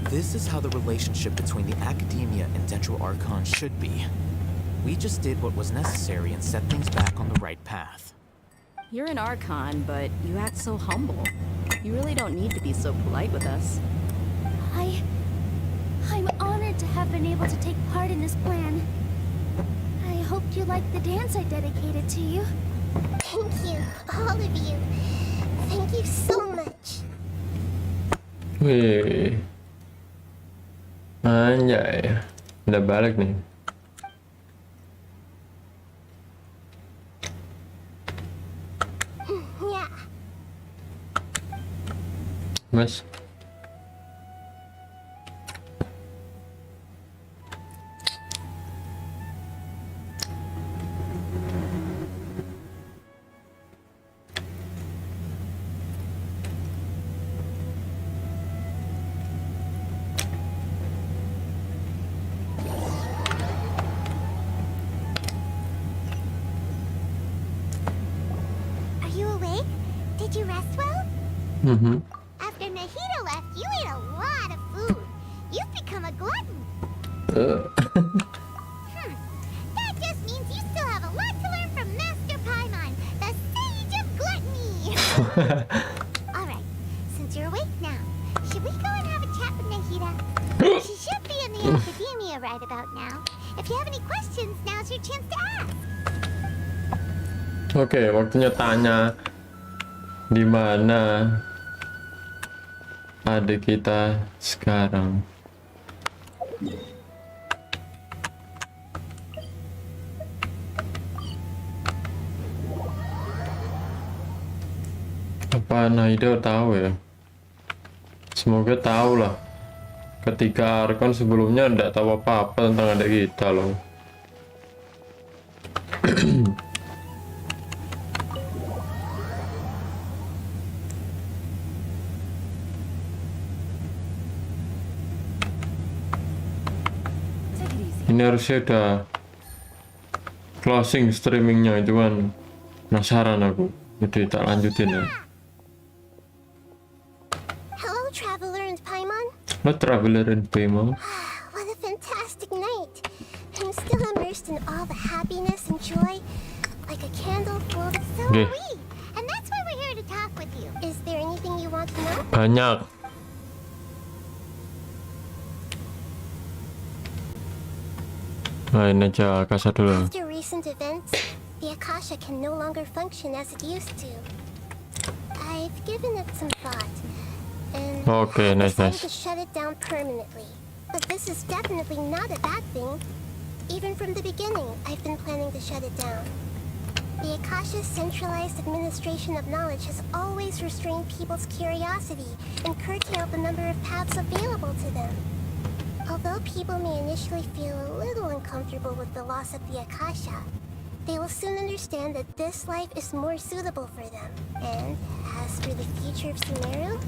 This is how the relationship between the academia and Dendro Archon should be. We just did what was necessary and set things back on the right path. You're an Archon, but you act so humble. You really don't need to be so polite with us. I'm honored to have been able to take part in this plan. I hoped you liked the dance I dedicated to you. Thank you, all of you. Thank you so much. Wih, anjay, udah balik nih. Yeah. Mas, Are you awake? Did you rest well? After Nahida left, you ate a lot of food. You've become a glutton. That just means you still have a lot to learn from Master Paimon, the sage of gluttony. Alright, since you're awake now, should we go and have a chat with Nahida? She should be in the academia right about now. If you have any questions, now's your chance to ask. Oke, waktunya tanya di mana adik kita sekarang. Apa Nahida tahu ya? Semoga tahu lah. Ketika Archon sebelumnya tidak tahu apa-apa tentang adik kita loh. Ini harusnya udah closing streamingnya, itu kan penasaran aku, jadi tak lanjutin ya. Hello, Traveler and Paimon. Lo Traveler and Paimon. What a fantastic night. I'm still immersed in all the happiness and joy, like a candle full of so are we. And that's why we're here to talk with you. Is there anything you want to know? Banyak. Main aja Akasha dulu. After recent events, the Akasha can no longer function as it used to. I've given it some thought, and Okay, nice, decided nice. to shut it down permanently. But this is definitely not a bad thing. Even from the beginning, I've been planning to shut it down. The Akasha's centralized administration of knowledge has always restrained people's curiosity and curtailed the number of paths available to them. Although people may initially feel a little uncomfortable with the loss of the Akasha, they will soon understand that this life is more suitable for them. And as for the future of Sumeru,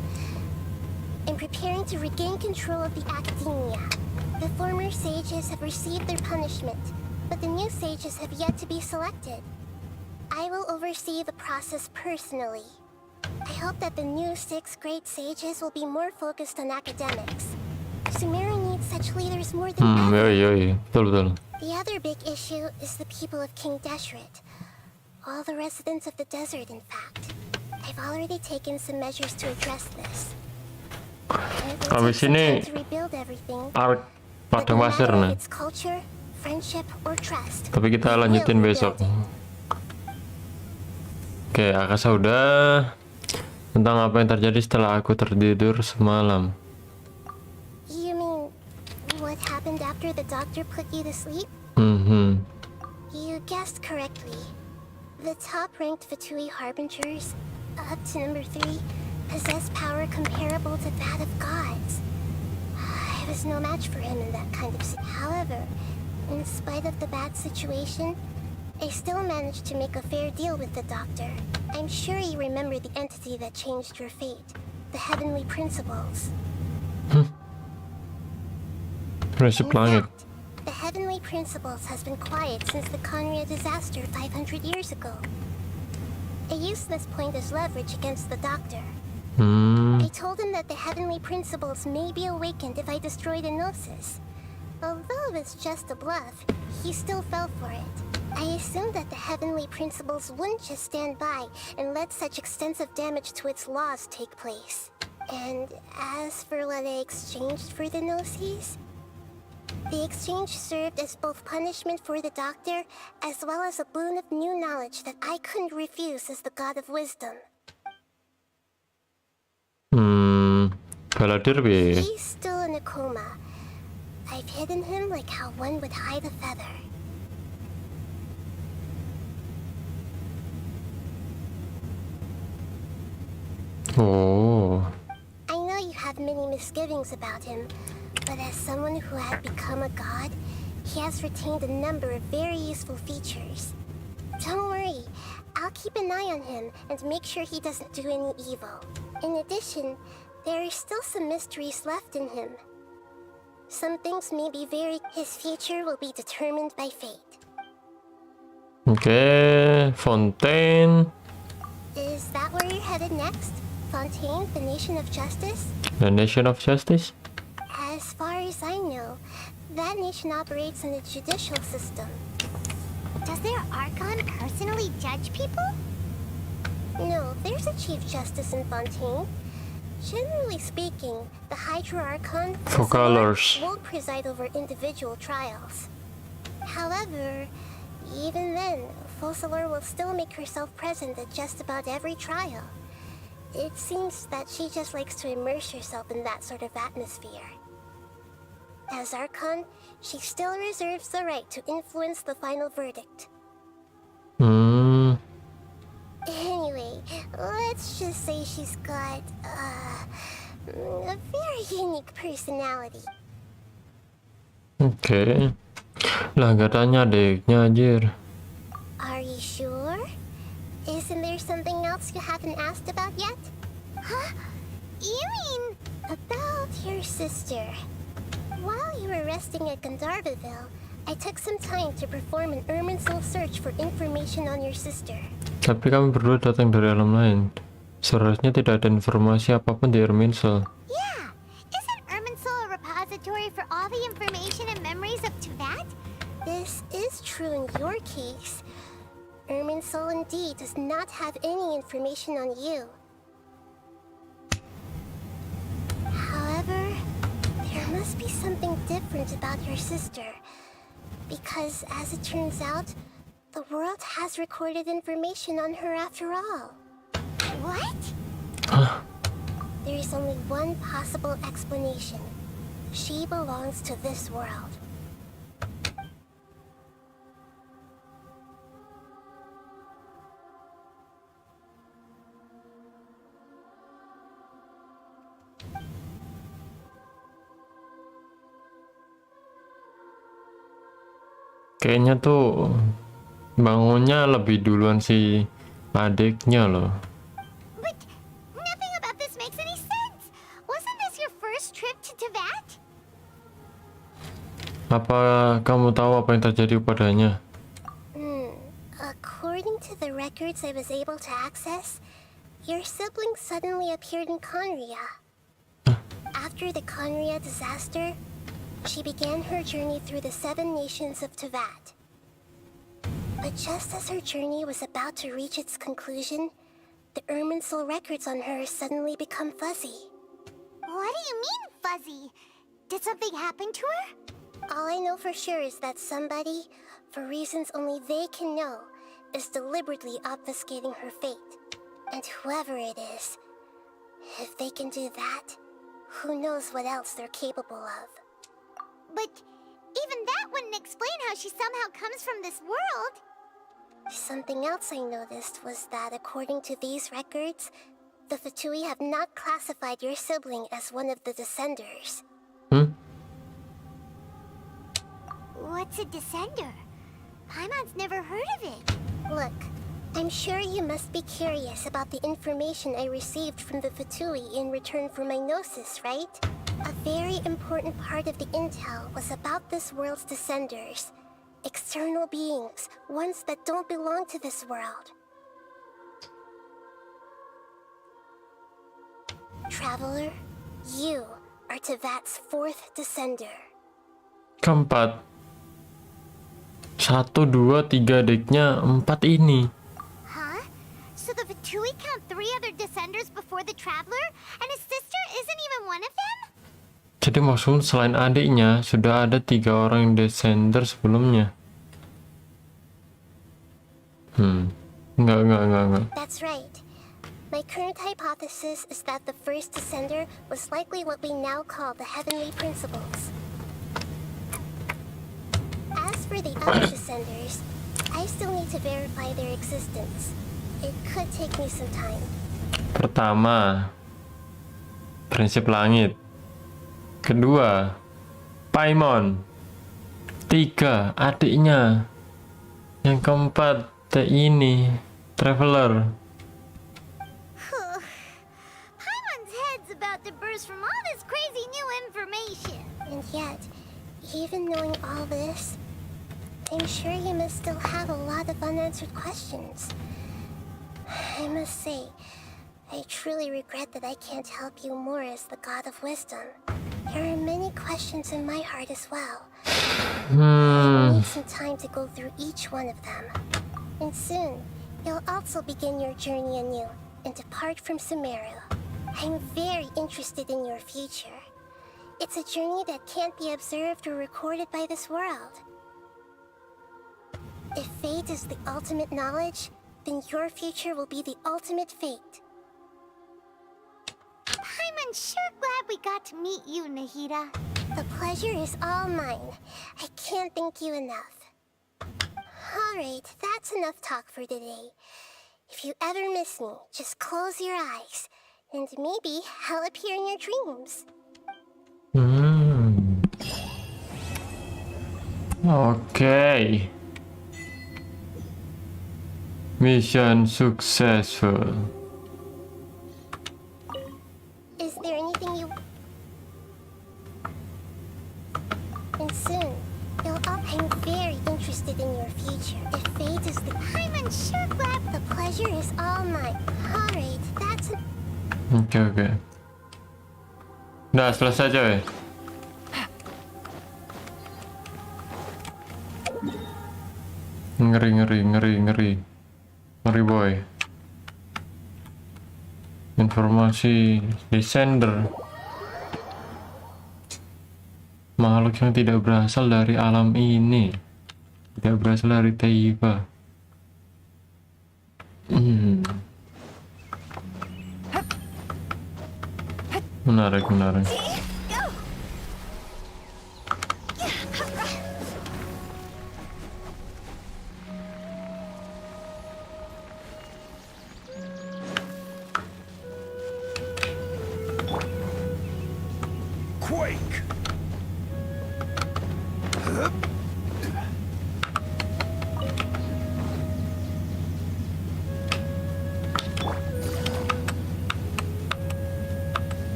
in preparing to regain control of the academia, the former sages have received their punishment, but the new sages have yet to be selected. I will oversee the process personally. I hope that the new 6 great sages will be more focused on academics. Sumeru needs such leaders more than ever. Betul. The other big issue is the people of King Deshret. All the residents of the desert, in fact. I've already taken some measures to address this. Habis ini arc padang pasir nih. Its culture, friendship, or trust. Tapi kita lanjutin besok. Oke, Akasha udah. Tentang apa yang terjadi setelah aku tertidur semalam. You mean what happened after the doctor put you to sleep? You guessed correctly. The top-ranked Fatui Harbingers, up to number 3, possess power comparable to that of gods. I was no match for him in that kind of However, in spite of the bad situation, I still managed to make a fair deal with the doctor. I'm sure you remember the entity that changed your fate, the Heavenly Principles. The Heavenly Principles has been quiet since the Conria disaster 500 years ago. I used this point as leverage against the doctor. I told him that the heavenly principles may be awakened if I destroy the Gnosis. Although it's just a bluff, he still fell for it. I assumed that the heavenly principles wouldn't just stand by and let such extensive damage to its laws take place. And as for what I exchanged for the Gnosis, the exchange served as both punishment for the doctor as well as a boon of new knowledge that I couldn't refuse as the god of wisdom. He's still in a coma. I've hidden him like how one would hide a feather. Oh. I know you have many misgivings about him, but as someone who had become a god, he has retained a number of very useful features. Don't worry, I'll keep an eye on him and make sure he doesn't do any evil. In addition, there are still some mysteries left in him. Some things may be his future will be determined by fate. Okay, Fontaine. Is that where you're headed next? Fontaine, the Nation of Justice? The Nation of Justice? As far as I know, that nation operates in a judicial system. Does their Archon personally judge people? No, there's a Chief Justice in Fontaine. Generally speaking, the Hydra Archon won't preside over individual trials. However, even then, Focalor will still make herself present at just about every trial. It seems that she just likes to immerse herself in that sort of atmosphere. As Archon, she still reserves the right to influence the final verdict. Anyway, let's just say she's got a very unique personality. Okay. Lah gak tanya adiknya anjir. Are you sure? Isn't there something else you haven't asked about yet? Huh? You mean about your sister? While you were resting at Gandharvaville, I took some time to perform an Irminsul search for information on your sister. Tapi kami berdua datang dari alam lain. Seharusnya tidak ada informasi apapun di Irminsul. Yeah! Isn't Irminsul a repository for all the information and memories of Tevat? This is true in your case. Irminsul indeed does not have any information on you. However, there must be something different about your sister. Because, as it turns out, the world has recorded information on her after all. What? There is only one possible explanation. She belongs to this world. Kayaknya tuh bangunnya lebih duluan si adiknya loh. But nothing about this makes any sense. Wasn't this your first trip to Tevat? Apa kamu tahu apa yang terjadi padanya? According to the records I was able to access, your sibling suddenly appeared in Conria. After the Conria disaster, she began her journey through the 7 nations of Tevat. But just as her journey was about to reach its conclusion, the Irminsul records on her suddenly become fuzzy. What do you mean, fuzzy? Did something happen to her? All I know for sure is that somebody, for reasons only they can know, is deliberately obfuscating her fate. And whoever it is, if they can do that, who knows what else they're capable of. But even that wouldn't explain how she somehow comes from this world. Something else I noticed was that according to these records, the Fatui have not classified your sibling as one of the descenders. What's a descender? Paimon's never heard of it. Look, I'm sure you must be curious about the information I received from the Fatui in return for my gnosis, right? A very important part of the intel was about this world's descenders. External beings, ones that don't belong to this world. traveler. You are Tevat's fourth descender. Keempat. 1, 2, 3 decknya 4 ini. Huh? So the Vatui count 3 other descenders before the traveler, and his sister isn't even one of them? Jadi maksudnya selain adiknya sudah ada 3 orang descender sebelumnya. Enggak. That's right. My current hypothesis is that the first descender was likely what we now call the heavenly principles. As for the other descenders, I still need to verify their existence. It could take me some time. Pertama, prinsip langit. Kedua, Paimon. 3, adiknya. Yang keempat, ini, Traveler. Paimon's head's about to burst from all this crazy new information. And yet, even knowing all this, I'm sure you must still have a lot of unanswered questions. I must say, I truly regret that I can't help you more as the God of Wisdom. There are many questions in my heart as well. I need some time to go through each one of them. And soon, you'll also begin your journey anew and depart from Sumeru. I'm very interested in your future. It's a journey that can't be observed or recorded by this world. If fate is the ultimate knowledge, then your future will be the ultimate fate. I'm sure glad we got to meet you, Nahida. The pleasure is all mine. I can't thank you enough. Alright, that's enough talk for today. If you ever miss me, just close your eyes, and maybe I'll appear in your dreams. Okay. Mission successful. Is there anything you... And soon, I'm very interested in your future. If fate is the... I'm sure glad the pleasure is all mine. Alright, that's... Oke. Udah selesai coy. Ngeri boy. Informasi descender. Makhluk yang tidak berasal dari alam ini, tidak berasal dari Taiba. Menarik. Quake!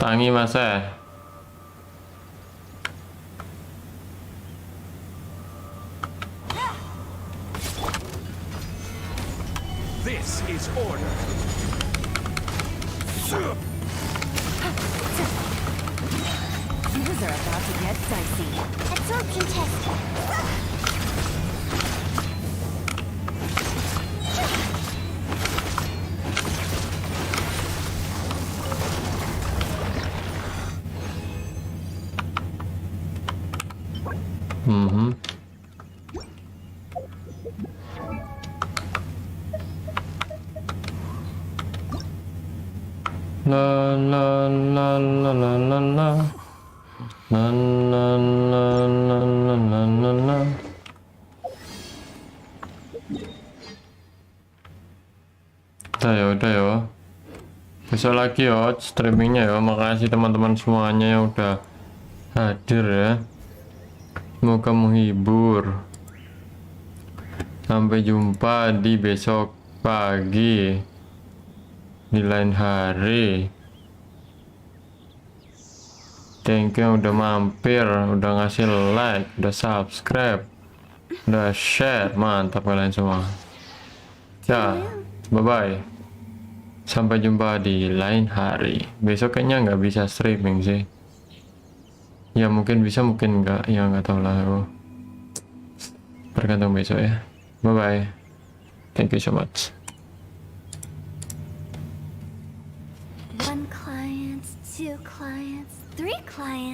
Tangi masa. This is order. Things are about to get dicey. Absorption test. La la la la la la la la la la la la la la. Udah ya. Besok lagi ya streamingnya ya. Makasih teman-teman semuanya yang udah hadir ya. Semoga menghibur. Sampai jumpa di besok pagi, di lain hari. Thank you yang udah mampir, udah ngasih like, udah subscribe. Udah share, mantap kalian semua. Ya, bye-bye. Sampai jumpa di lain hari. Besok kayaknya nggak bisa streaming sih. Ya mungkin bisa, mungkin nggak. Ya nggak tahu lah aku. Tergantung besok ya. Bye-bye. Thank you so much. 1 client, 2 clients, 3 clients.